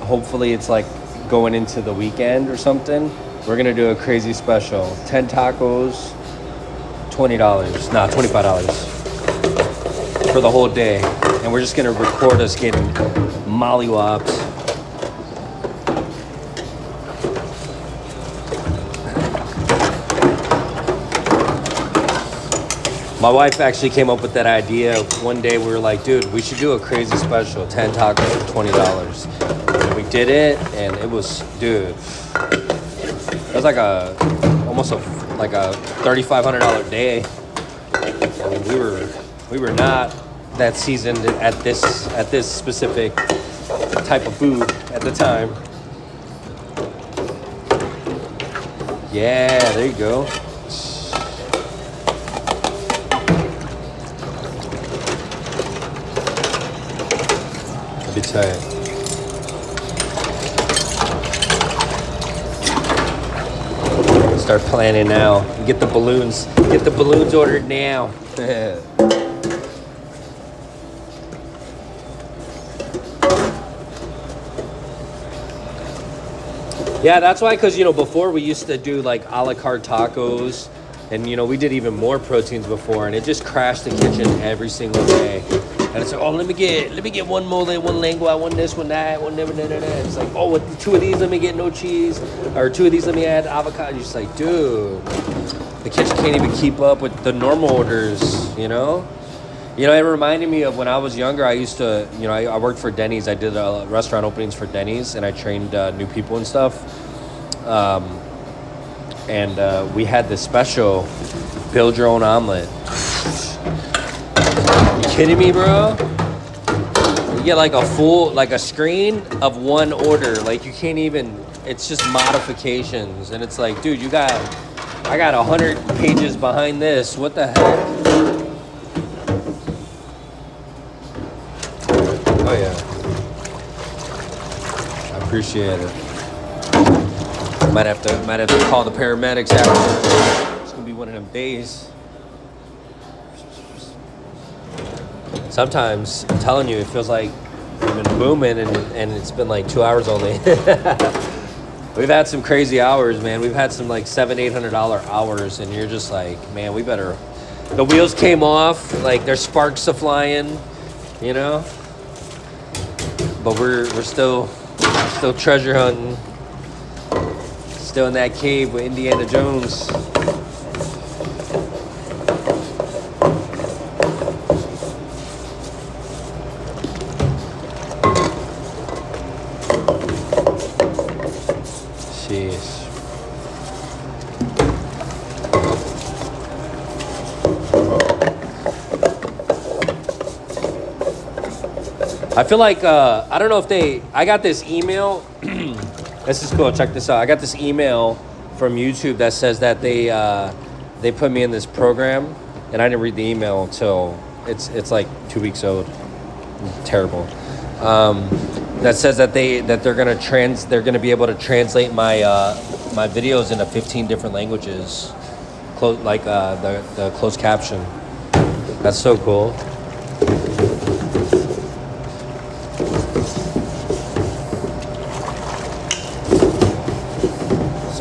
hopefully it's like going into the weekend or something, we're gonna do a crazy special. 10 tacos, $20. Nah, $25 for the whole day. And we're just gonna record us getting mollywops. My wife actually came up with that idea. One day we were like, dude, we should do a crazy special, 10 tacos for $20. And we did it, and it was, dude, it was like almost a $3,500 day. I mean, we were not that seasoned at this specific type of food at the time. Yeah, there you go. That'd be tight. Start planning now. Get the balloons ordered now. Yeah, that's why, because, before we used to do like a la carte tacos, and, we did even more proteins before, and it just crashed the kitchen every single day. And it's like, oh, let me get one mole, one lengua, one this, one that, one never, da. It's like, oh, with 2 of these, let me get no cheese, or 2 of these, let me add avocado. You're just like, dude, the kitchen can't even keep up with the normal orders, It reminded me of when I was younger. I used to, I worked for Denny's. I did restaurant openings for Denny's, and I trained new people and stuff. and we had this special build your own omelet. You kidding me, bro? You get like a screen of one order. Like you can't even, it's just modifications. And it's like, dude, I got 100 pages behind this. What the heck? Oh yeah. I appreciate it. Might have to call the paramedics after. It's gonna be one of them days. Sometimes, I'm telling you, it feels like we've been booming and it's been like 2 hours only. We've had some crazy hours, man. We've had some like $700-800 hours, and you're just like, man, we better. The wheels came off, like there's sparks a flying, you know. But we're still treasure hunting, still in that cave with Indiana Jones. I feel like, I don't know if I got this email. This is cool. Check this out. I got this email from YouTube that says that they put me in this program, and I didn't read the email until it's like 2 weeks old. Terrible. That says that they're gonna be able to translate my my videos into 15 different languages, the closed caption. That's so cool.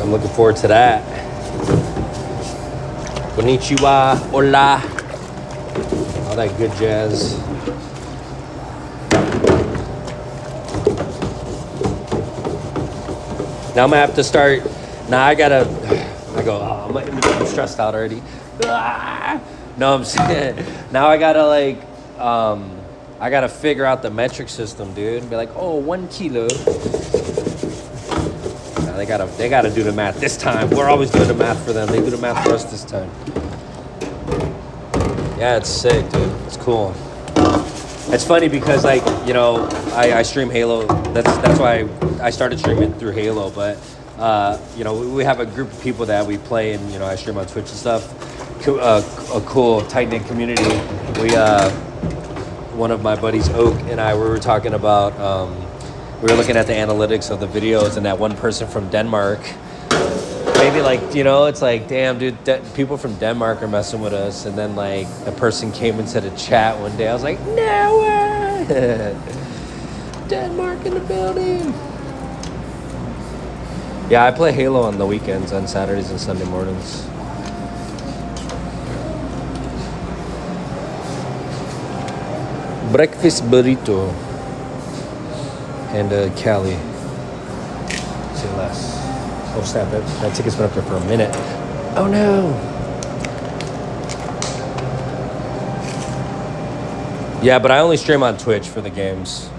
I'm looking forward to that. Konnichiwa, hola, all that good jazz. Now I'm gonna have to start. Now I'm stressed out already. No, I'm saying now I gotta I gotta figure out the metric system, dude. Be like, oh, 1 kilo. They gotta do the math this time. We're always doing the math for them. They do the math for us this time. Yeah, it's sick, dude. It's cool. It's funny because, like, you know, I stream Halo. That's why I started streaming through Halo. But you know, we have a group of people that we play, and you know, I stream on Twitch and stuff. A cool tight knit community. One of my buddies, Oak, and we were talking about. We were looking at the analytics of the videos, and that one person from Denmark, maybe like, you know, it's like, damn, dude, people from Denmark are messing with us. And then like a person came into the chat one day. I was like, no way. Denmark in the building. Yeah, I play Halo on the weekends, on Saturdays and Sunday mornings. Breakfast burrito. And Cali. Say less. Oh snap! That ticket's been up there for a minute. Oh no. Yeah, but I only stream on Twitch for the games.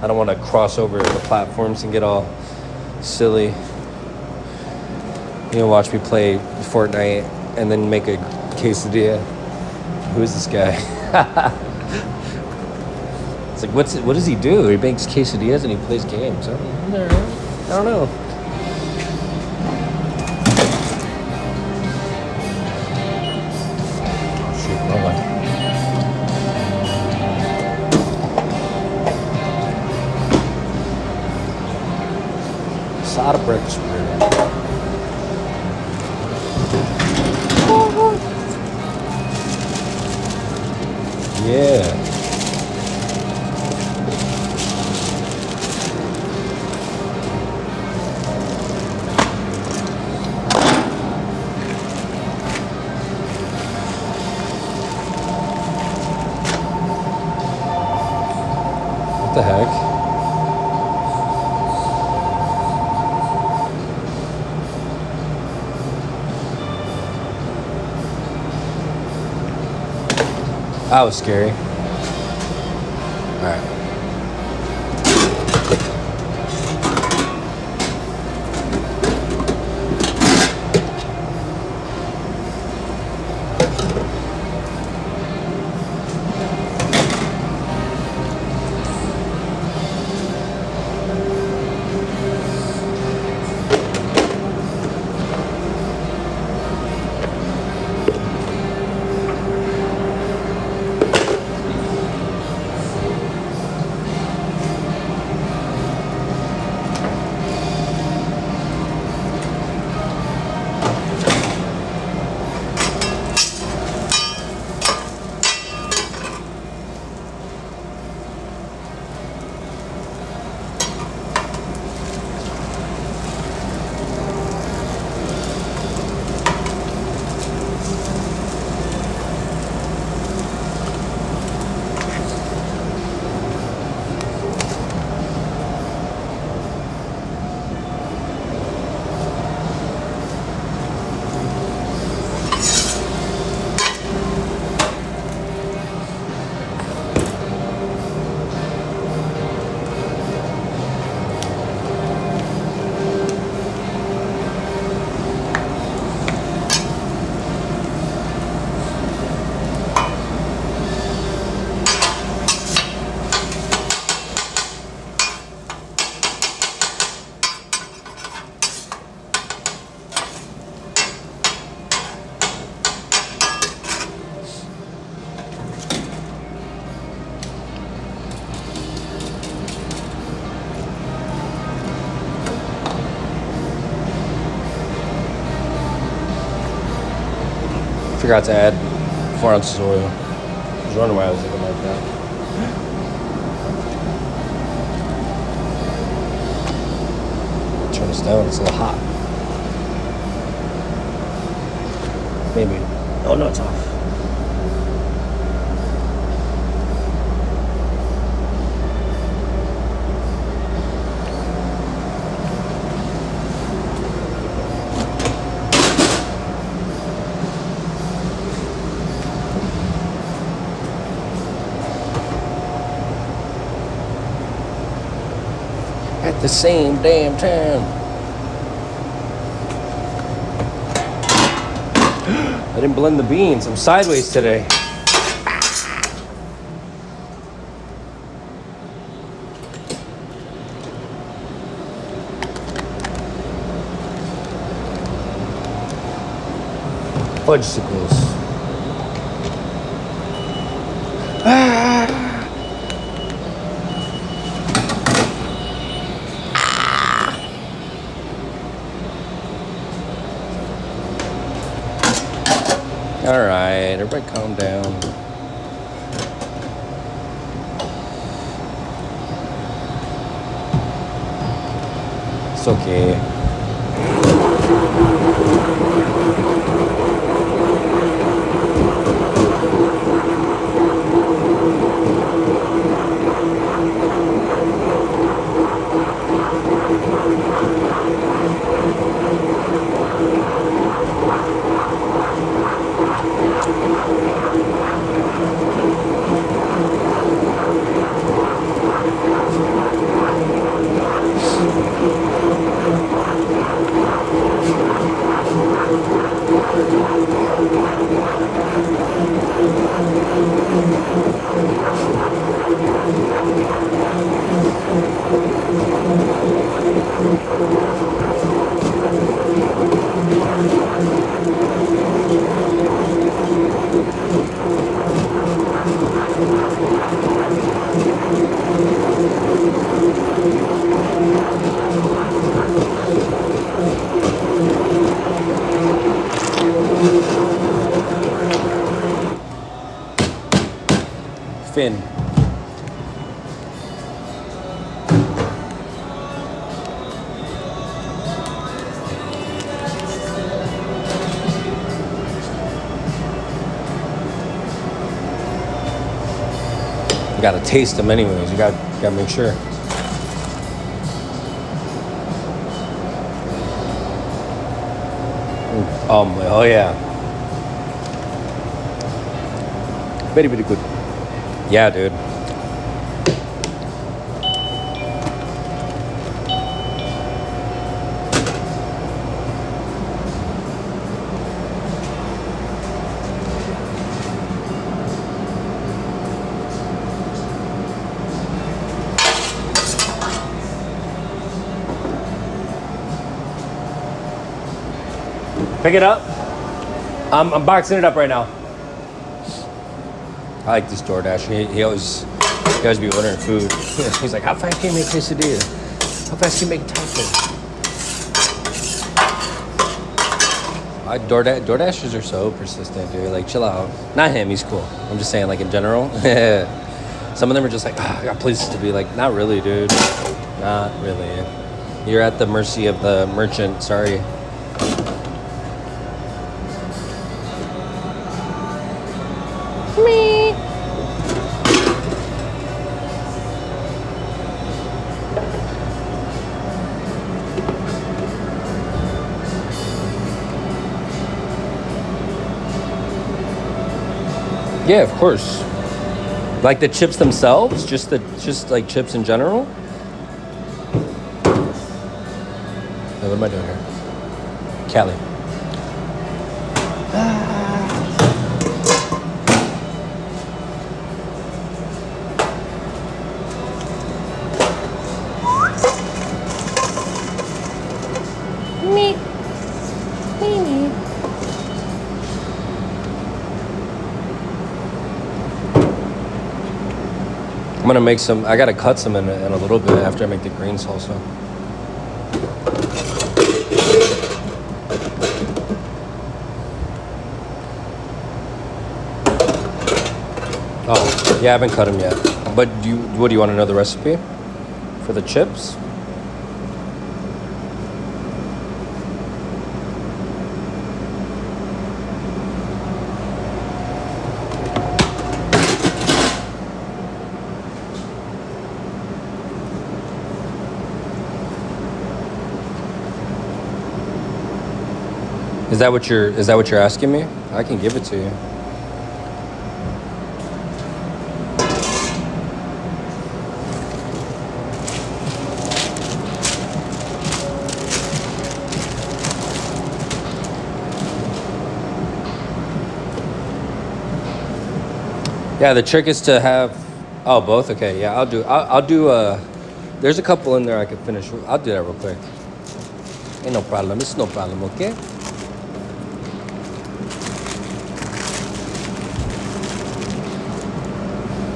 I don't want to cross over the platforms and get all silly. You know, watch me play Fortnite and then make a quesadilla. Who is this guy? It's like, what does he do? He makes quesadillas and he plays games. I don't know. Oh, shoot, wrong one. Side of breakfast. Yeah. What the heck? That was scary. All right. Forgot to add 4 ounces of oil. I was wondering why I was looking like that. Turn this down, it's a little hot. Maybe. Oh no, it's off. At the same damn time. I didn't blend the beans. I'm sideways today. Fudgesicles. All right, everybody calm down. It's okay. Fin. You gotta taste them anyways. You gotta make sure. Oh yeah. Very, very good. Yeah, dude. Pick it up. I'm boxing it up right now. I like this DoorDash. He always be ordering food. He's like, how fast can you make quesadilla? How fast can you make tacos? DoorDashers are so persistent, dude. Like, chill out. Not him, he's cool. I'm just saying, like, in general. Some of them are just like, I got places to be. Like, not really, dude. Not really. You're at the mercy of the merchant. Sorry. Me. Yeah, of course. Like the chips themselves, just like chips in general. Hey, what am I doing here? Cali. I'm gonna make some. I gotta cut some in a little bit after I make the green salsa. Oh, yeah, I haven't cut them yet. But what do you want to know the recipe for the chips? Is that what you're asking me? I can give it to you. Yeah, the trick is to have both. Okay, yeah, I'll do there's a couple in there I could finish. I'll do that real quick. Ain't no problem. It's no problem, okay?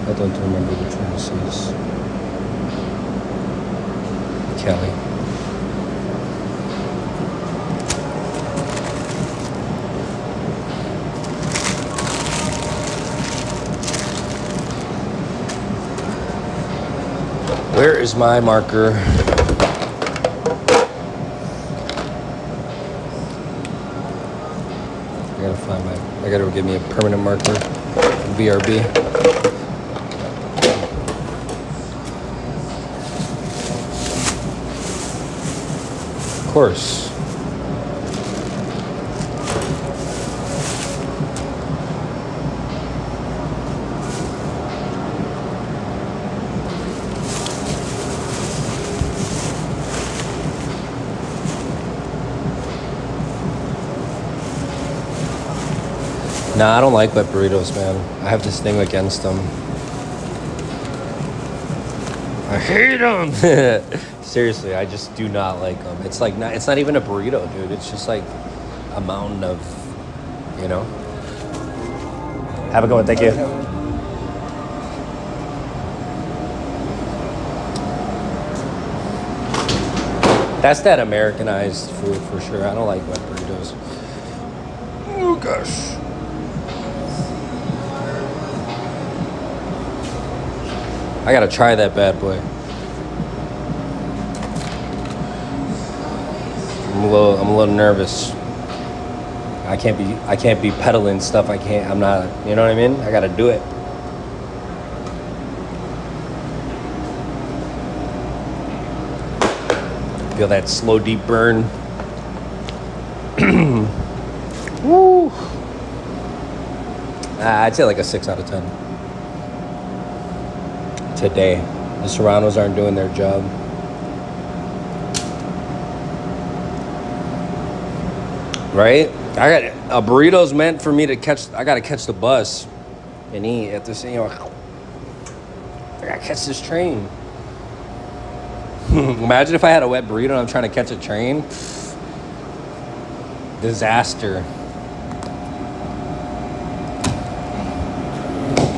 I don't remember which one this is. Kelly. Where is my marker? I gotta give me a permanent marker. BRB. Of course. Nah, I don't like wet burritos, man. I have this thing against them. I hate them. Seriously, I just do not like them. It's like it's not even a burrito, dude. It's just like a mountain of, you know. Have a good one. Thank you. That's that Americanized food for sure. I don't like wet burritos. Oh gosh. I gotta try that bad boy. I'm a little nervous. I can't be peddling stuff I'm not, you know what I mean? I gotta do it. Feel that slow, deep burn. Woo. I'd say like a 6 out of 10. Today. The Serranos aren't doing their job. Right? A burrito's meant for me to catch. I gotta catch the bus and eat at the same. I gotta catch this train. Imagine if I had a wet burrito and I'm trying to catch a train. Disaster.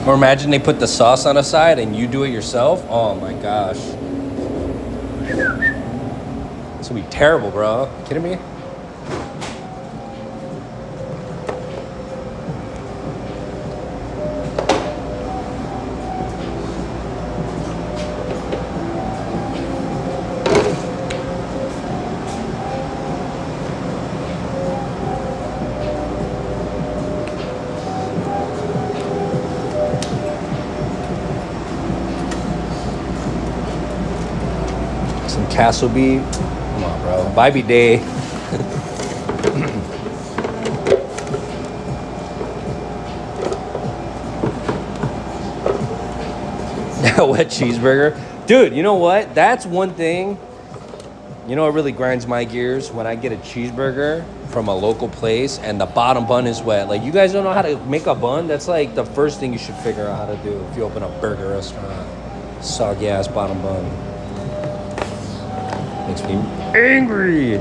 Or imagine they put the sauce on the side and you do it yourself. Oh my gosh. This would be terrible, bro. You kidding me? Some Castle beef. Come on, bro. Bybee day. Wet cheeseburger. Dude, you know what? That's one thing. You know what really grinds my gears? When I get a cheeseburger from a local place and the bottom bun is wet. Like, you guys don't know how to make a bun? That's like the first thing you should figure out how to do if you open a burger restaurant. Soggy ass bottom bun. Makes me angry.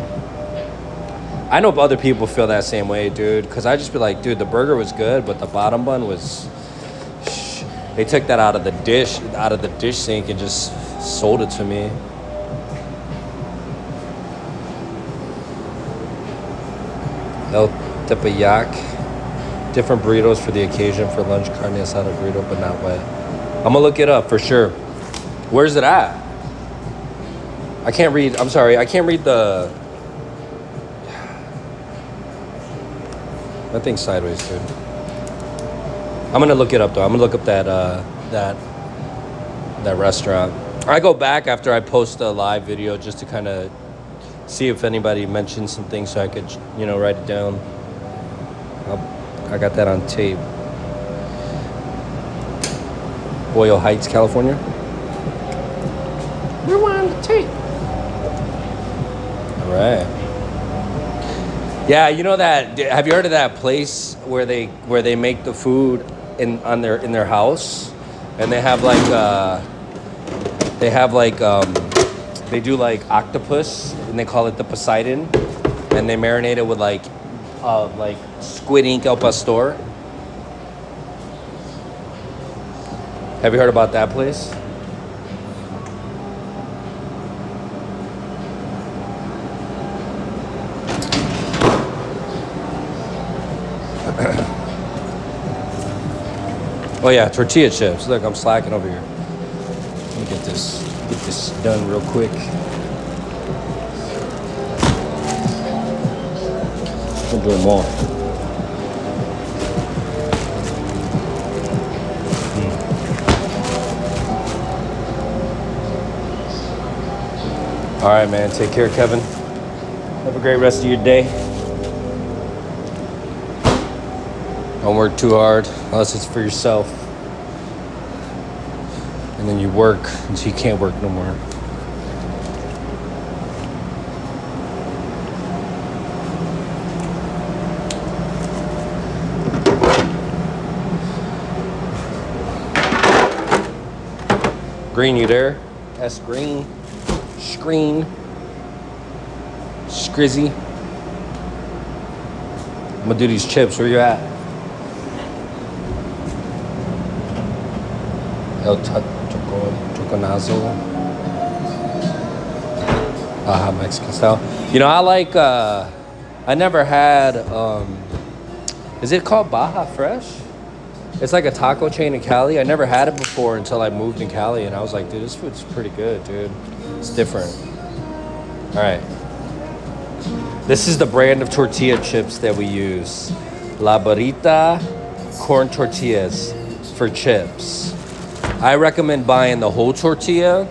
I know other people feel that same way, dude. Because I just be like, dude, the burger was good, but the bottom bun was... They took that out of the dish sink and just sold it to me. El Tepeyac. Different burritos for the occasion. For lunch, carne asada burrito, but not wet. I'm gonna look it up for sure. Where's it at? I can't read. I'm sorry. I can't read the... That thing's sideways, dude. I'm gonna look it up though. I'm gonna look up that restaurant. I go back after I post a live video just to kind of see if anybody mentioned some things so I could, you know, write it down. I got that on tape. Boyle Heights, California. We're on the tape. All right. Yeah, you know that. Have you heard of that place where they make the food in their house, and they do like octopus, and they call it the Poseidon, and they marinate it with like squid ink al pastor. Have you heard about that place? Oh yeah, tortilla chips. Look, I'm slacking over here. Let me get this done real quick. We'll do more. All right, man. Take care, Kevin. Have a great rest of your day. Don't work too hard unless it's for yourself. And then you work until you can't work no more. Green, you there? S Green. Screen. Scrizzy. I'm gonna do these chips. Where you at? El Choconazo. Mexican style. You know, I like, I never had, is it called Baja Fresh? It's like a taco chain in Cali. I never had it before until I moved in Cali, and I was like, dude, this food's pretty good, dude. It's different. All right. This is the brand of tortilla chips that we use. La Burrita corn tortillas for chips. I recommend buying the whole tortilla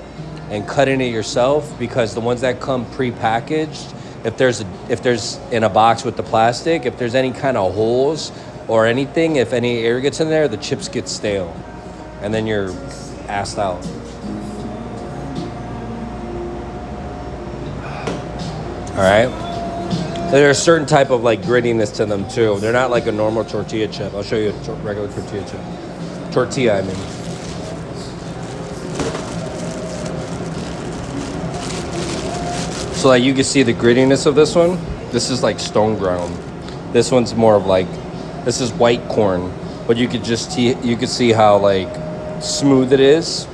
and cutting it yourself, because the ones that come pre-packaged, if there's in a box with the plastic, if there's any kind of holes or anything, if any air gets in there, the chips get stale, and then you're assed out. All right. There's a certain type of like grittiness to them too. They're not like a normal tortilla chip. I'll show you a regular tortilla chip. Tortilla, I mean. So like you can see the grittiness of this one. This is like stone ground. This one's more of like, this is white corn, but you could just you could see how like smooth it is.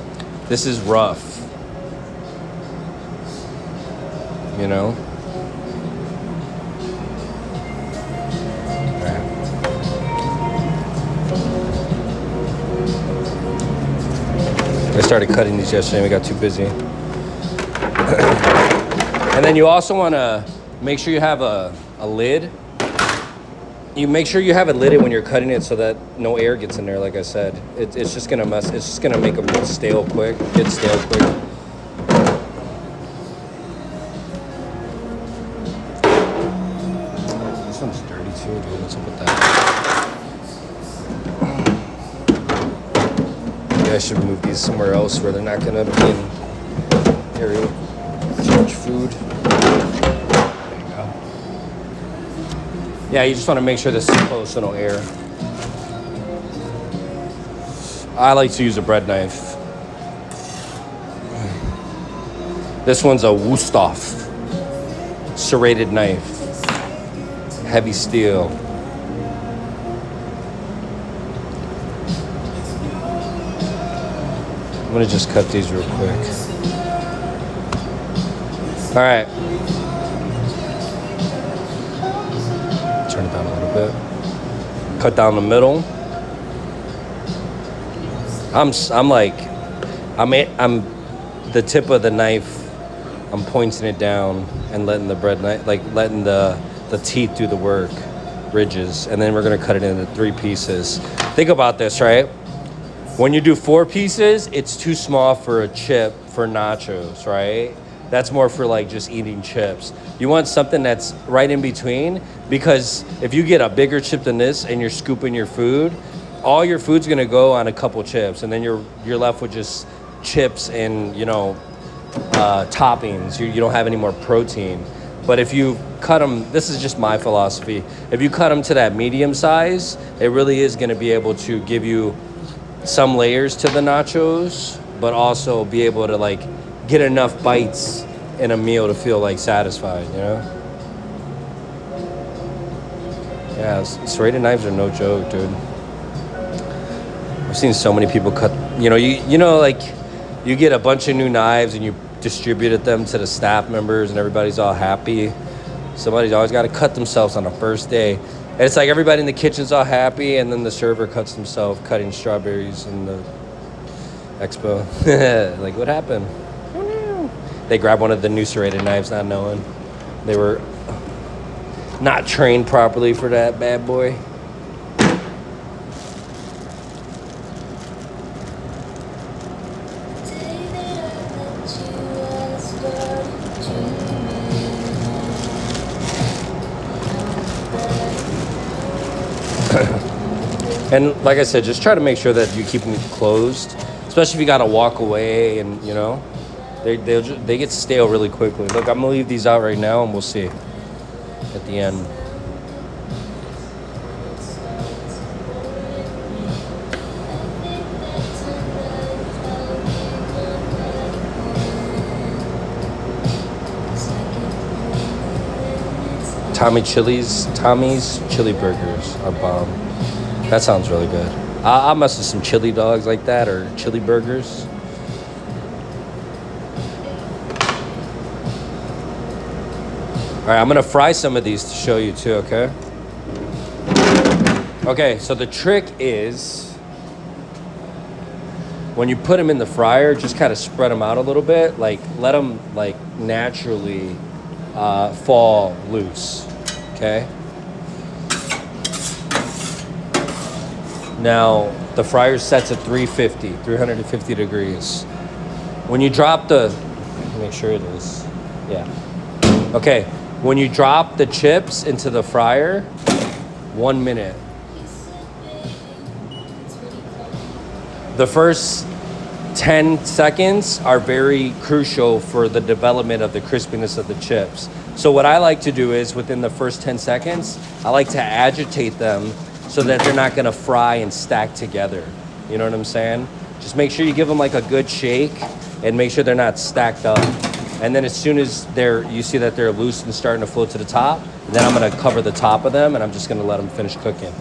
This is rough, you know. I started cutting these yesterday. We got too busy. And then you also want to make sure you have a lid. You make sure you have it lidded when you're cutting it so that no air gets in there. Like I said, it's just gonna mess. It's just gonna make them get stale quick. This one's dirty too, dude. What's up with that? Maybe I should move these somewhere else where they're not gonna be in area too much food. Yeah, you just want to make sure this is close so no air. I like to use a bread knife. This one's a Wusthof serrated knife. Heavy steel. I'm going to just cut these real quick. All right. Turn it down a little bit. Cut down the middle. I'm the tip of the knife. I'm pointing it down and letting the bread knife, like letting the teeth do the work, ridges, and then we're gonna cut it into 3 pieces. Think about this, right? When you do 4 pieces, it's too small for a chip for nachos, right? That's more for like just eating chips. You want something that's right in between, because if you get a bigger chip than this and you're scooping your food, all your food's gonna go on a couple chips, and then you're left with just chips and toppings. You don't have any more protein. But if you cut them, this is just my philosophy. If you cut them to that medium size, it really is gonna be able to give you some layers to the nachos, but also be able to like get enough bites in a meal to feel like satisfied, you know? Yeah, serrated knives are no joke, dude. I've seen so many people cut, like you get a bunch of new knives and you distributed them to the staff members and everybody's all happy. Somebody's always got to cut themselves on the first day. And it's like everybody in the kitchen's all happy, and then the server cuts himself cutting strawberries in the expo. Like, what happened? They grabbed one of the new serrated knives not knowing. They were not trained properly for that bad boy. And like I said, just try to make sure that you keep them closed, especially if you got to walk away and, they get stale really quickly. Look, I'm going to leave these out right now and we'll see at the end. Tommy's chili burgers are bomb. That sounds really good. I'll mess with some chili dogs like that, or chili burgers. All right, I'm gonna fry some of these to show you too, okay? Okay, so the trick is when you put them in the fryer, just kind of spread them out a little bit, like let them like naturally fall loose, okay? Now, the fryer sets at 350 degrees. When you drop make sure it is, yeah. Okay, when you drop the chips into the fryer, 1 minute. The first 10 seconds are very crucial for the development of the crispiness of the chips. So what I like to do is, within the first 10 seconds, I like to agitate them so that they're not gonna fry and stack together. You know what I'm saying? Just make sure you give them like a good shake and make sure they're not stacked up. And then as soon as you see that they're loose and starting to float to the top, And then I'm gonna cover the top of them and I'm just gonna let them finish cooking.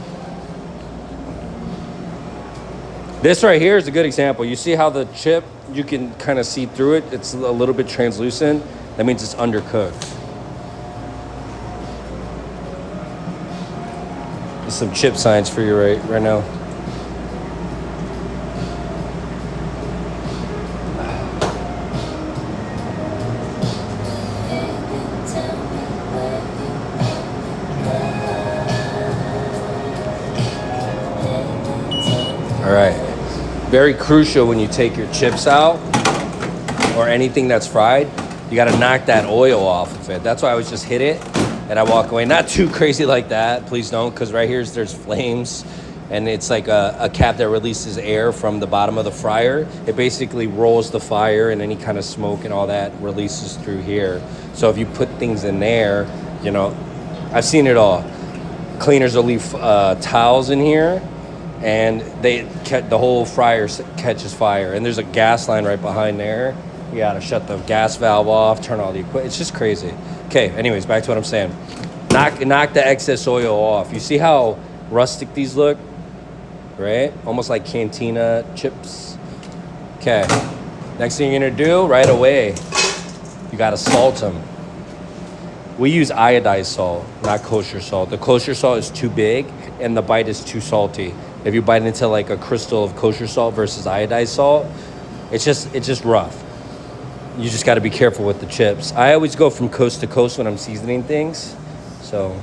This right here is a good example. You see how the chip, you can kind of see through it. It's a little bit translucent. That means it's undercooked. There's some chip science for you right now. All right. Very crucial when you take your chips out or anything that's fried, you got to knock that oil off of it. That's why I always just hit it and I walk away. Not too crazy like that, please don't, because right here there's flames and it's like a cap that releases air from the bottom of the fryer. It basically rolls the fire and any kind of smoke and all that releases through here. So if you put things in there, you know, I've seen it all. Cleaners will leave towels in here and the whole fryer catches fire. And there's a gas line right behind there. You gotta shut the gas valve off, turn all the equipment. It's just crazy. Okay, anyways, back to what I'm saying. Knock the excess oil off. You see how rustic these look? Right? Almost like cantina chips. Okay, next thing you're gonna do right away, you gotta salt them. We use iodized salt, not kosher salt. The kosher salt is too big and the bite is too salty. If you bite into like a crystal of kosher salt versus iodized salt, it's just rough. You just got to be careful with the chips. I always go from coast to coast when I'm seasoning things. So,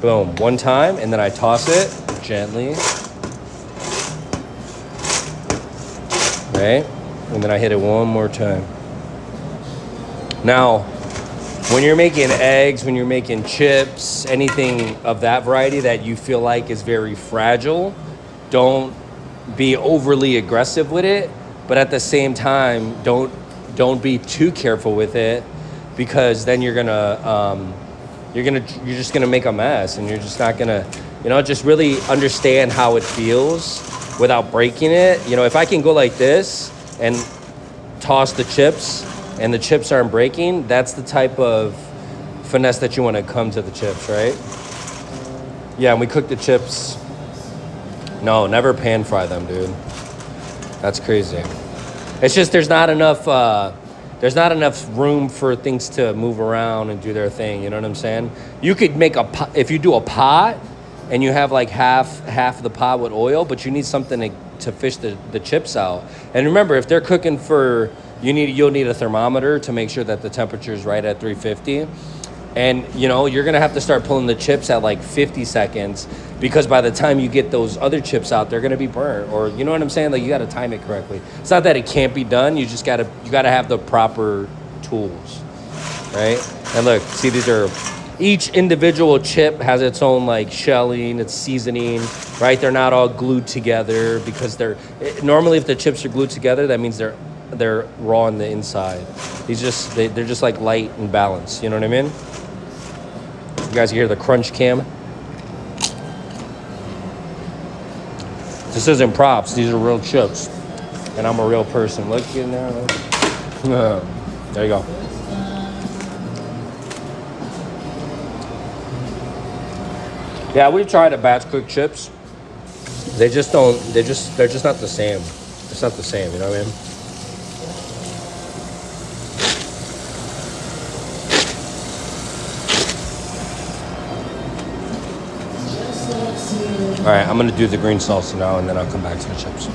boom, one time, and then I toss it gently. Right? And then I hit it one more time. Now, when you're making eggs, when you're making chips, anything of that variety that you feel like is very fragile, don't be overly aggressive with it, but at the same time, don't be too careful with it, because then you're just gonna make a mess, and you're just not gonna, just really understand how it feels without breaking it. If I can go like this and toss the chips and the chips aren't breaking, that's the type of finesse that you want to come to the chips, right? Yeah, and we cook the chips. No, never pan fry them, dude. That's crazy. It's just there's not enough room for things to move around and do their thing. You know what I'm saying? You could make if you do a pot and you have like half the pot with oil, but you need something to fish the chips out. And remember, if they're cooking for, you'll need a thermometer to make sure that the temperature is right at 350. And you're gonna have to start pulling the chips at like 50 seconds, because by the time you get those other chips out, they're gonna be burnt, or you know what I'm saying? Like, you gotta time it correctly. It's not that it can't be done. You just gotta have the proper tools, right? And look, see, each individual chip has its own like shelling, its seasoning, right? They're not all glued together, because normally if the chips are glued together, that means they're raw on the inside. They're just like light and balanced. You know what I mean? You guys hear the crunch cam? This isn't props. These are real chips. And I'm a real person. Look in there. There you go. Yeah, we've tried to batch cook chips. They're just not the same. It's not the same, you know what I mean? All right, I'm gonna do the green salsa now, and then I'll come back to the chips.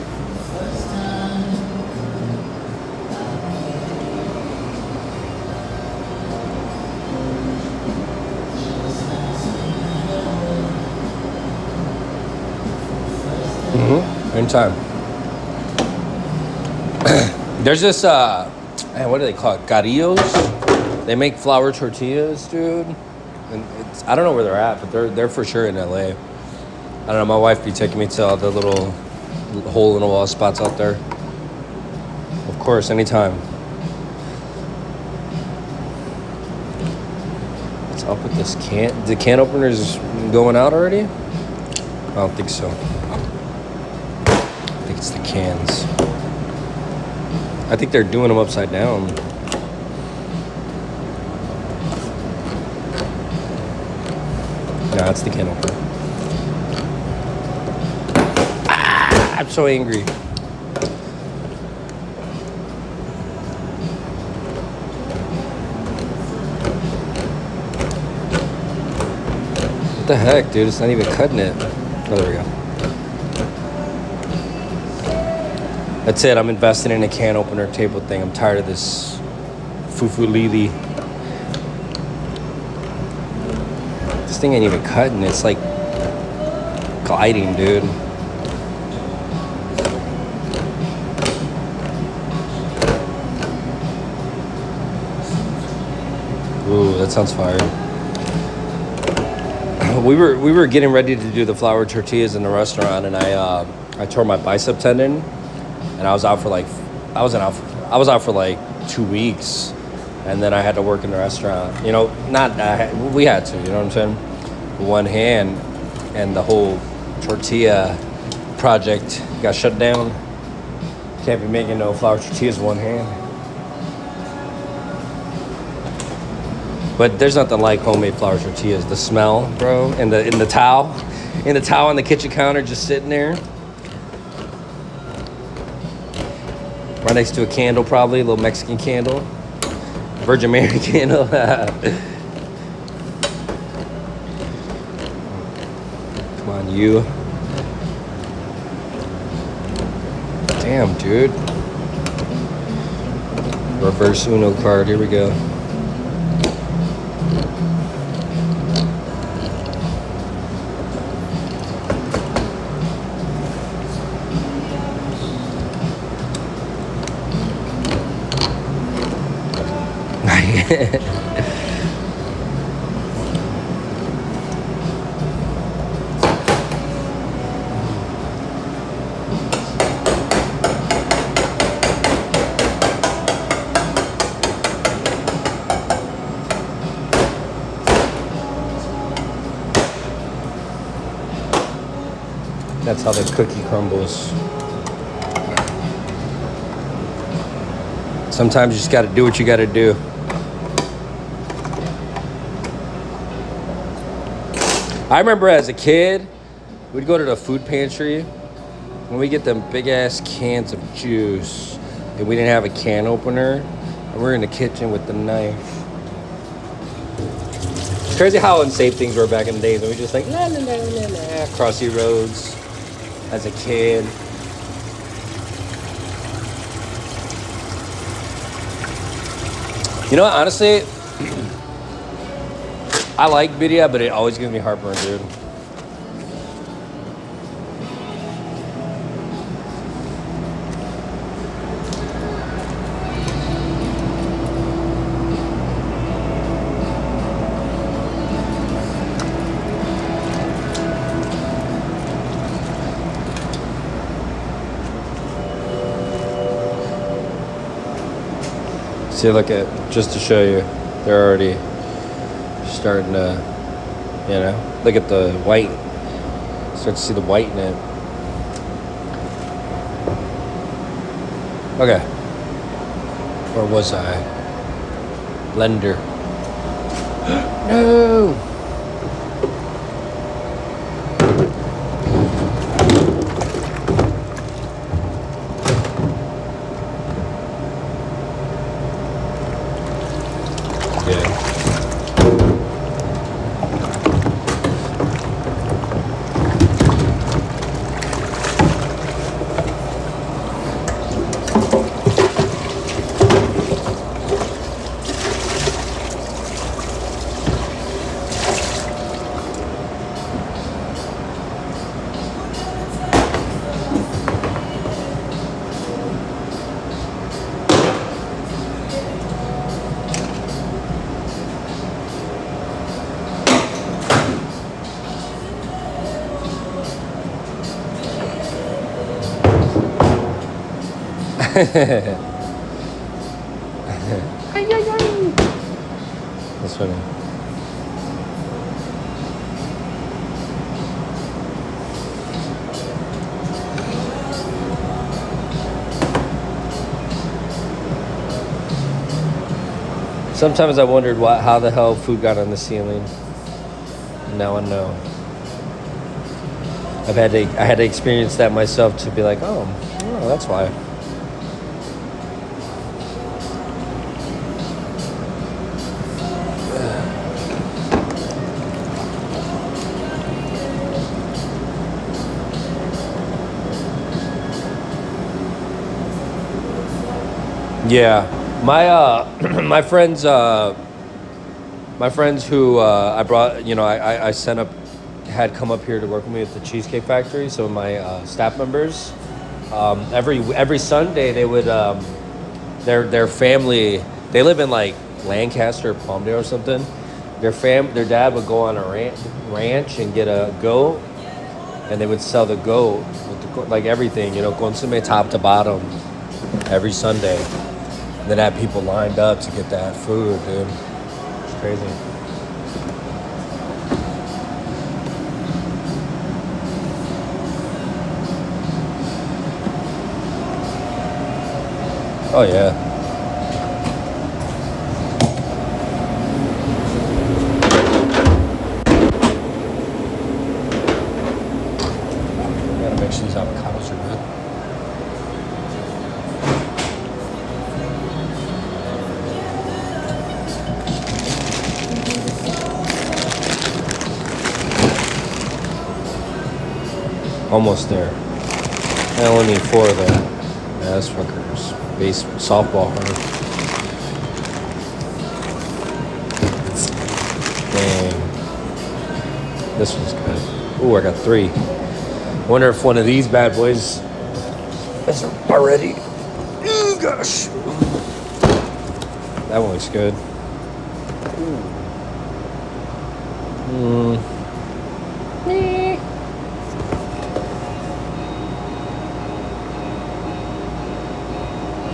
Anytime. There's this, what do they call it? Garillos? They make flour tortillas, dude. And I don't know where they're at, but they're for sure in LA. I don't know, my wife be taking me to all the little hole in the wall spots out there. Of course, anytime. What's up with this can? The can opener's going out already? I don't think so. I think it's the cans. I think they're doing them upside down. Nah, it's the can opener. Ah, I'm so angry. What the heck, dude? It's not even cutting it. Oh, there we go. That's it. I'm investing in a can opener table thing. I'm tired of this foo-foo lili. This thing ain't even cutting. It's like gliding, dude. Ooh, that sounds fire. We were getting ready to do the flour tortillas in the restaurant, and I tore my bicep tendon, and I was out for like 2 weeks, and then I had to work in the restaurant. You know, we had to. You know what I'm saying? One hand, and the whole tortilla project got shut down. Can't be making no flour tortillas with one hand. But there's nothing like homemade flour tortillas. The smell, bro, in the towel on the kitchen counter, just sitting there, right next to a candle, probably a little Mexican candle, Virgin Mary candle. Come on, you. Damn, dude. Reverse Uno card. Here we go. That's how the cookie crumbles. Sometimes you just gotta do what you gotta do. I remember as a kid, we'd go to the food pantry and we get them big ass cans of juice, and we didn't have a can opener, and we're in the kitchen with the knife. It's crazy how unsafe things were back in the days, and we just like nah, crossy roads as a kid. You know what, honestly, I like birria, but it always gives me heartburn, dude. See, look at, just to show you, they're already starting to, you know, look at the white. Start to see the white in it. Okay. Where was I? Blender. No! That's funny. Sometimes I wondered how the hell food got on the ceiling. Now I know. I had to experience that myself to be like, oh, that's why. Yeah, my my friends who I brought, I sent up, had come up here to work with me at the Cheesecake Factory. So my staff members, every Sunday they would, their family, they live in like Lancaster, Palmdale or something. Their dad would go on a ranch and get a goat, and they would sell the goat with like everything, consomme top to bottom, every Sunday. And then have people lined up to get that food, dude. It's crazy. Oh yeah. Gotta make sure these avocados are good. Almost there. I only need 4 of them. Yeah, that's fuckers. Base softball, huh? Dang. This one's good. Ooh, I got 3. Wonder if one of these bad boys is already. Ooh, gosh. That one looks good.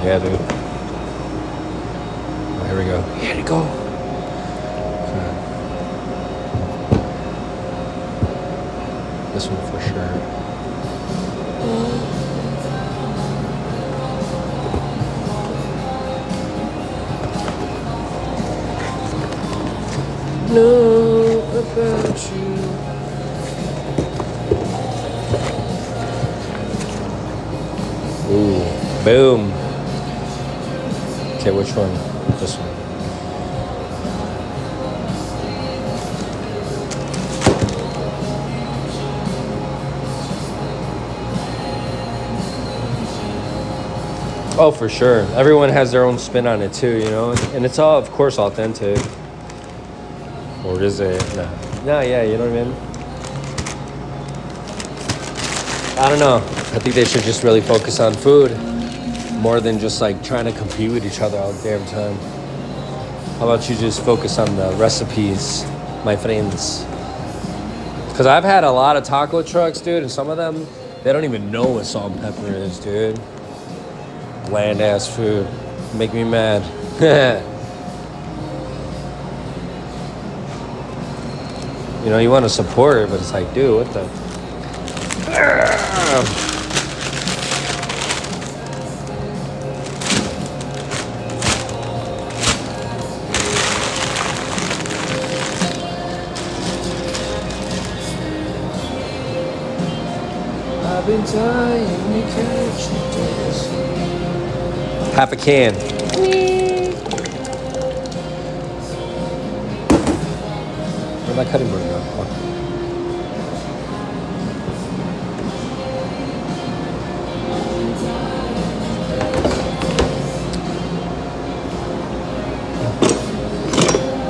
Yeah, dude. Oh, here we go. Here we go. Okay. This one for sure. Know about you. Ooh, boom. Okay, which one? This one. Oh, for sure. Everyone has their own spin on it too, and it's all, of course, authentic. Or is it? No, yeah, you know what I mean? I don't know. I think they should just really focus on food more than just like trying to compete with each other all the damn time. How about you just focus on the recipes, my friends? Because I've had a lot of taco trucks, dude, and some of them, they don't even know what salt and pepper is, dude. Bland ass food. Make me mad. You want to support it, but it's like, dude, what the? I've been dying to catch you. Half a can. Where'd my cutting board go? Oh.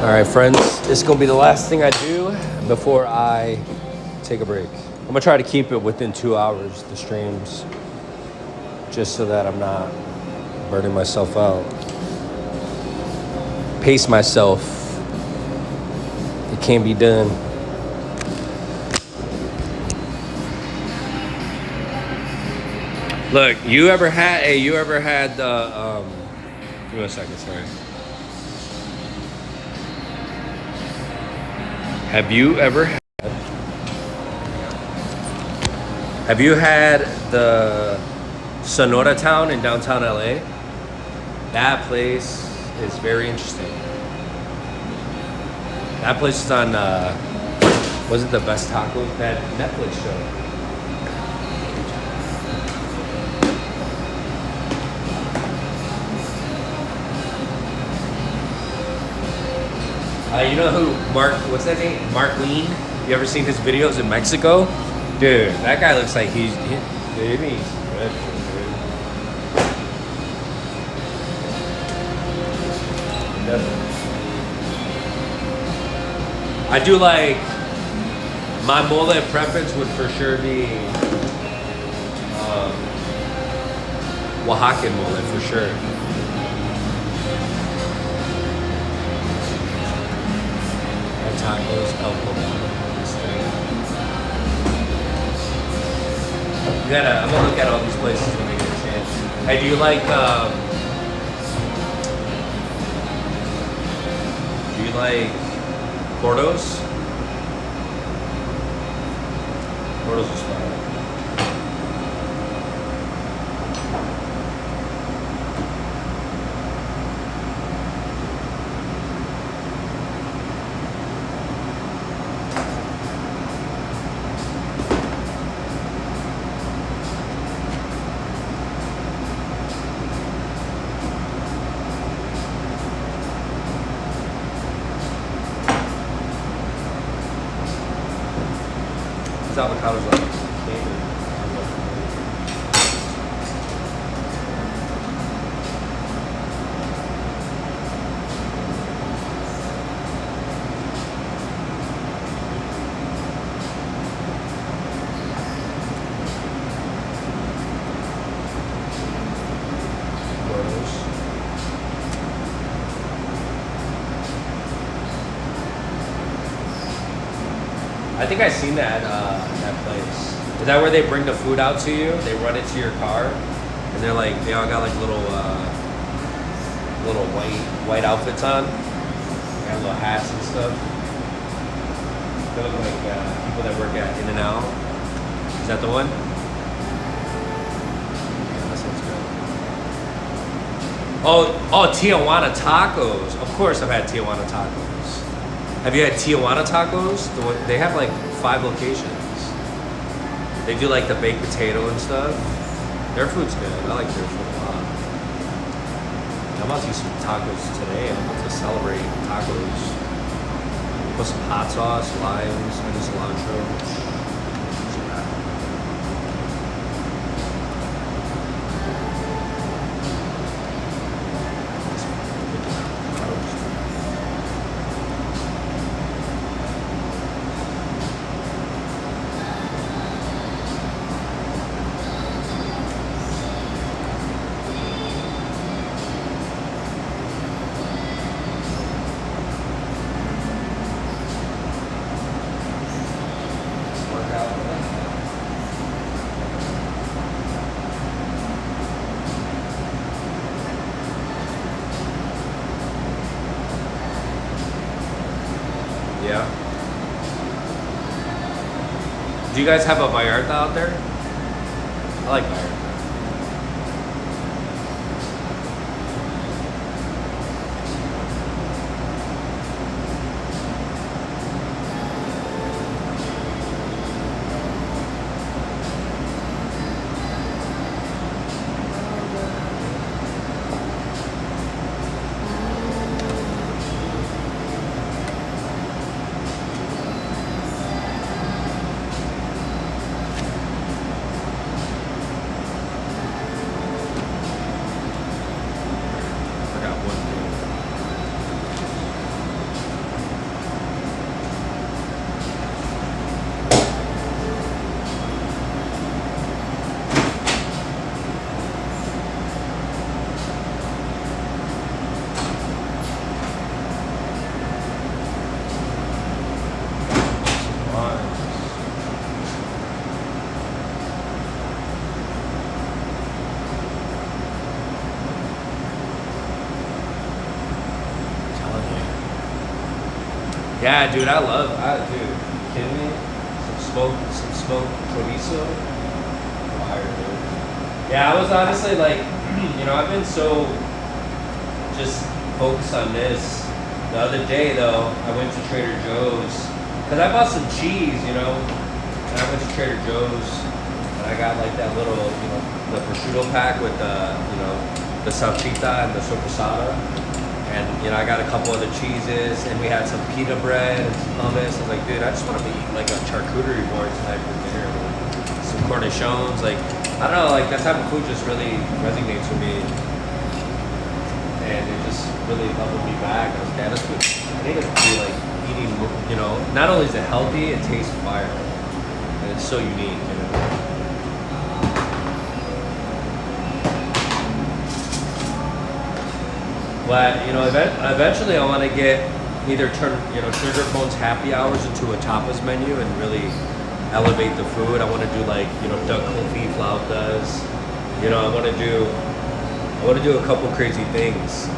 All right, friends, this is gonna be the last thing I do before I take a break. I'm gonna try to keep it within 2 hours, the streams, just so that I'm not burning myself out. Pace myself. It can be done. Look, you ever had the, give me a second, sorry. Have you had the Sonora Town in downtown LA? That place is very interesting. That place is on Was it the best tacos? That Netflix show. You know who what's that name? Mark Lean? You ever seen his videos in Mexico? Dude, that guy looks like he's good. I do like, my mole preference would for sure be Oaxacan mole for sure. Tacos, El Poblano. I'm gonna look at all these places when we get a chance. Hey, do you like Gordos? Gordos is fine. These avocados are candy. I think I've seen that place. Is that where they bring the food out to you? They run it to your car, and they're like, they all got like little white outfits on. They got little hats and stuff. They look like people that work at In-N-Out. Is that the one? Yeah, that sounds good. Oh, Tijuana tacos. Of course, I've had Tijuana tacos. Have you had Tijuana tacos? They have like 5 locations. They do like the baked potato and stuff. Their food's good. I like their food a lot. I'm about to eat some tacos today. I'm about to celebrate tacos. Put some hot sauce, limes, and cilantro. Yeah. Do you guys have a Vallarta out there? I like Vallarta. Yeah, dude, dude, kidding me? Some smoked chorizo. Fire, dude. Yeah, I was honestly like, I've been so just focused on this. The other day, though, I went to Trader Joe's Cause I bought some cheese, you know, and I went to Trader Joe's, and I got like that little, you know, the prosciutto pack with the, you know, the salsita and the sopressata, and you know, I got a couple other cheeses, and we had some pita bread and some hummus. I was like, dude, I just want to eat like a charcuterie board tonight for dinner, some cornichons, like I don't know, like that type of food just really resonates with me, and it just really leveled me back. I was like, yeah, this food, I need to be like eating, you know, not only is it healthy, it tastes fire, and it's so unique, you know. But you know, eventually I want to get either turn, you know, Sugar Phone's happy hours into a tapas menu and really elevate the food. I want to do like, you know, duck confit flautas. You know, I want to do a couple crazy things.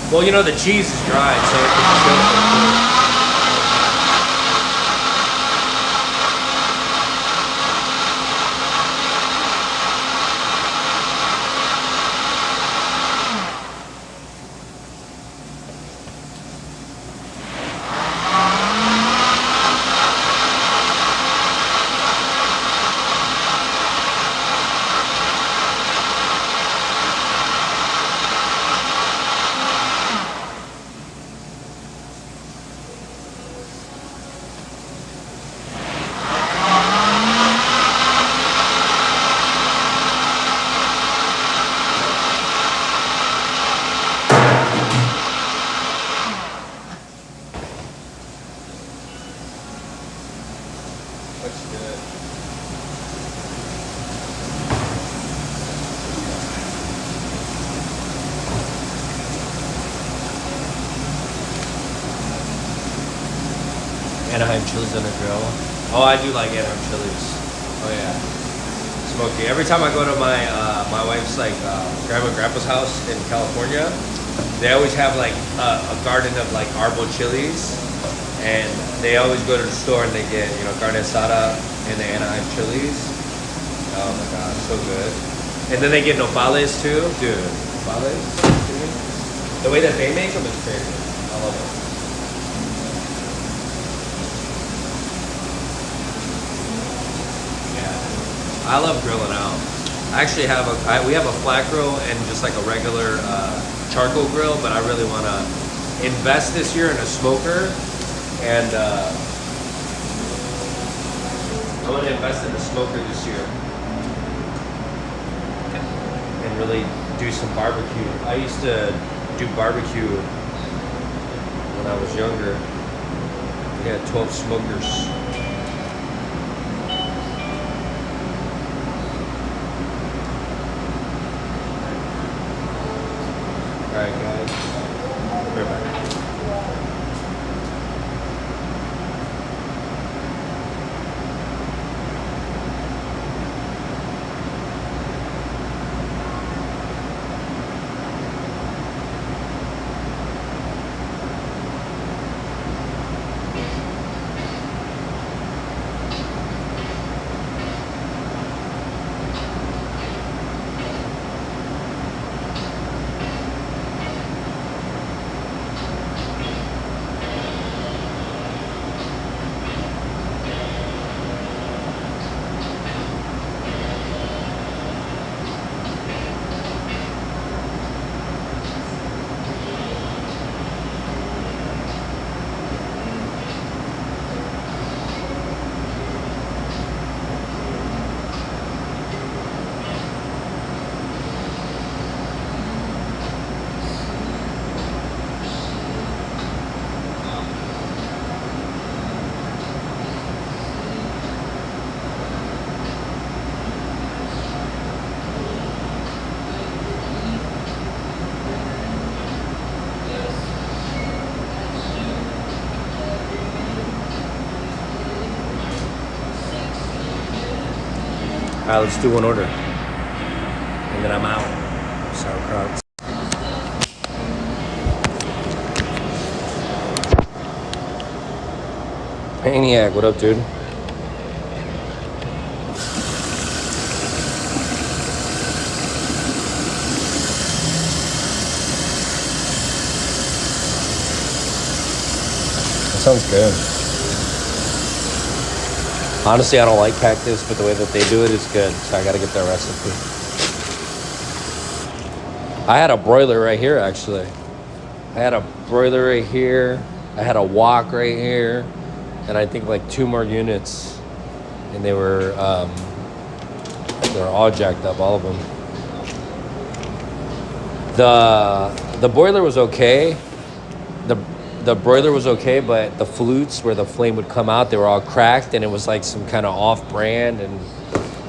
Well, you know, the cheese is dried, so it can chill for food. Looks good. Anaheim chilies on the grill. Oh, I do like Anaheim chilies. Oh yeah, smoky. Every time I go to my wife's like grandma and grandpa's house in California, they always have like a garden of like arbol chilies, and they always go to the store and they get, you know, carne asada and the Anaheim chilies. Oh my god, so good. And then they get nopales too, dude. Nopales, the way that they make them is crazy. I love it. I love grilling out. I actually have we have a flat grill and just like a regular charcoal grill, but I really want to invest this year in a smoker, and I want to invest in a smoker this year and really do some barbecue. I used to do barbecue when I was younger. We had 12 smokers. Alright guys, we're back. right, let's do one order. And then I'm out. Sauerkraut. Maniac, what up, dude? That sounds good. Honestly, I don't like cactus, but the way that they do it is good. So I gotta get their recipe. I had a broiler right here, actually. I had a broiler right here. I had a wok right here. And I think like 2 more units. And they were all jacked up, all of them. The broiler was okay. The broiler was okay, but the flutes where the flame would come out, they were all cracked, and it was like some kind of off-brand, and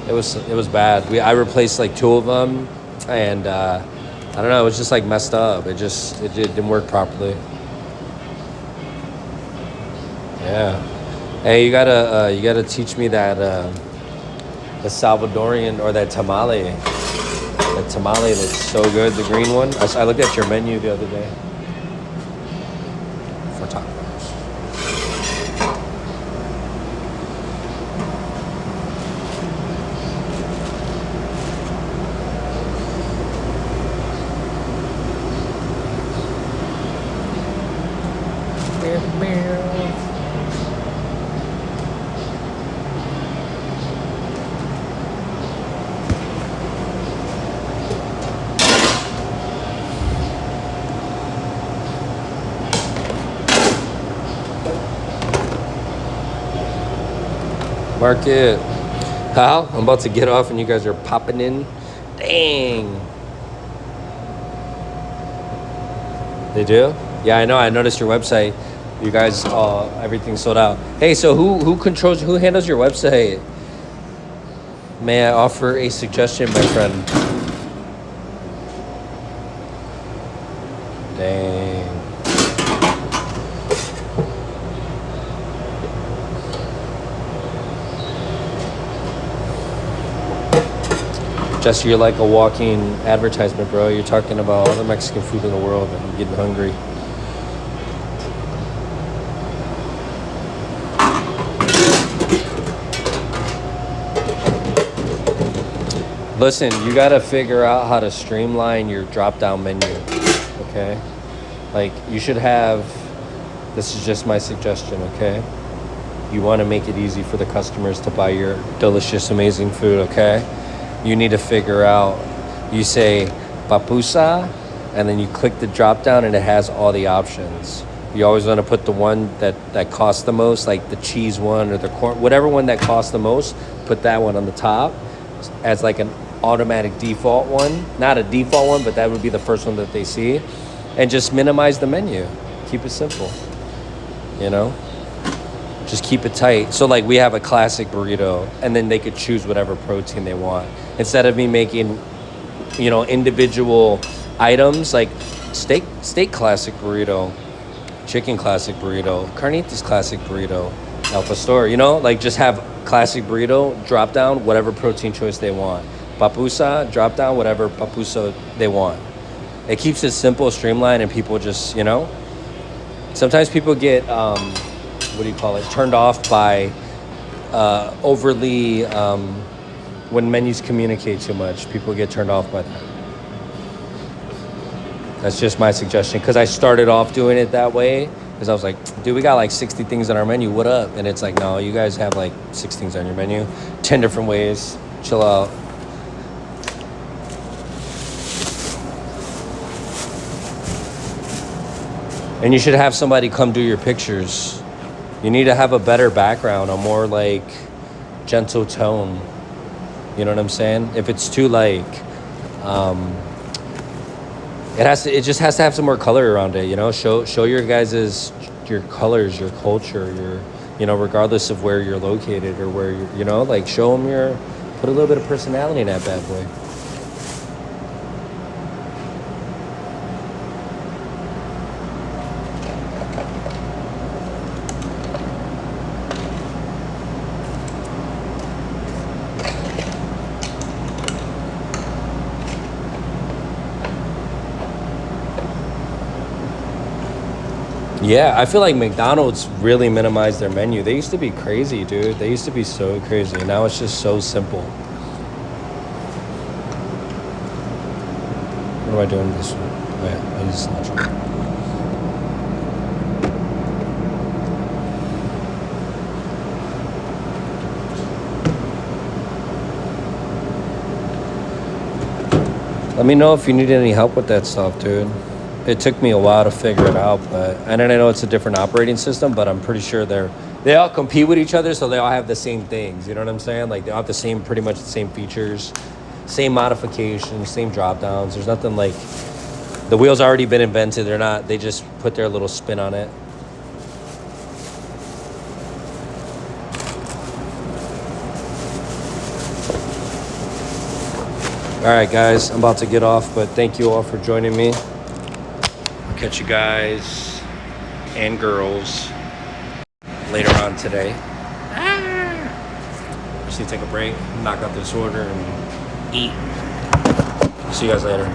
it was bad. I replaced like 2 of them, and I don't know, it was just like messed up. It didn't work properly. Yeah. Hey, you gotta teach me that the Salvadorian or that tamale. That tamale looks so good, the green one. I looked at your menu the other day. For tacos. Market. How? I'm about to get off and you guys are popping in. Dang. They do? Yeah, I know. I noticed your website. You guys, everything's sold out. Hey, so who handles your website? May I offer a suggestion, my friend? Dang. Jesse, you're like a walking advertisement, bro. You're talking about all the Mexican food in the world, and I'm getting hungry. Listen, you gotta figure out how to streamline your drop-down menu, okay? Like, you should have, this is just my suggestion, okay? You wanna make it easy for the customers to buy your delicious, amazing food, okay? You need to figure out, you say papusa, and then you click the drop down and it has all the options. You always want to put the one that costs the most, like the cheese one or the corn, whatever one that costs the most, put that one on the top as like an automatic default one. Not a default one, but that would be the first one that they see. And just minimize the menu. Keep it simple, you know? Just keep it tight. So like we have a classic burrito and then they could choose whatever protein they want. Instead of me making, you know, individual items like steak classic burrito, chicken classic burrito, carnitas classic burrito, al pastor, you know, like just have classic burrito, drop down whatever protein choice they want. Papusa, drop down whatever papusa they want. It keeps it simple, streamlined, and people just, you know, sometimes people get, turned off by overly, when menus communicate too much, people get turned off by that. That's just my suggestion, because I started off doing it that way, because I was like, dude, we got like 60 things on our menu, what up? And it's like, no, you guys have like 6 things on your menu, 10 different ways, chill out. And you should have somebody come do your pictures. You need to have a better background, a more like gentle tone. You know what I'm saying? If it's too like, it just has to have some more color around it. You know, show your guys's your colors, your culture, your, you know, regardless of where you're located or where you're, you know, like show them put a little bit of personality in that bad boy. Yeah, I feel like McDonald's really minimized their menu. They used to be crazy, dude. They used to be so crazy. Now it's just so simple. What am I doing this one? Oh, yeah, it is natural. Let me know if you need any help with that stuff, dude. It took me a while to figure it out, and then I know it's a different operating system, but I'm pretty sure they all compete with each other, so they all have the same things. You know what I'm saying? Like they all have pretty much the same features, same modifications, same drop downs. There's nothing like the wheel's already been invented. They just put their little spin on it. All right, guys, I'm about to get off, but thank you all for joining me. I'll catch you guys and girls later on today. Just need to take a break, knock out this order, and eat. See you guys later.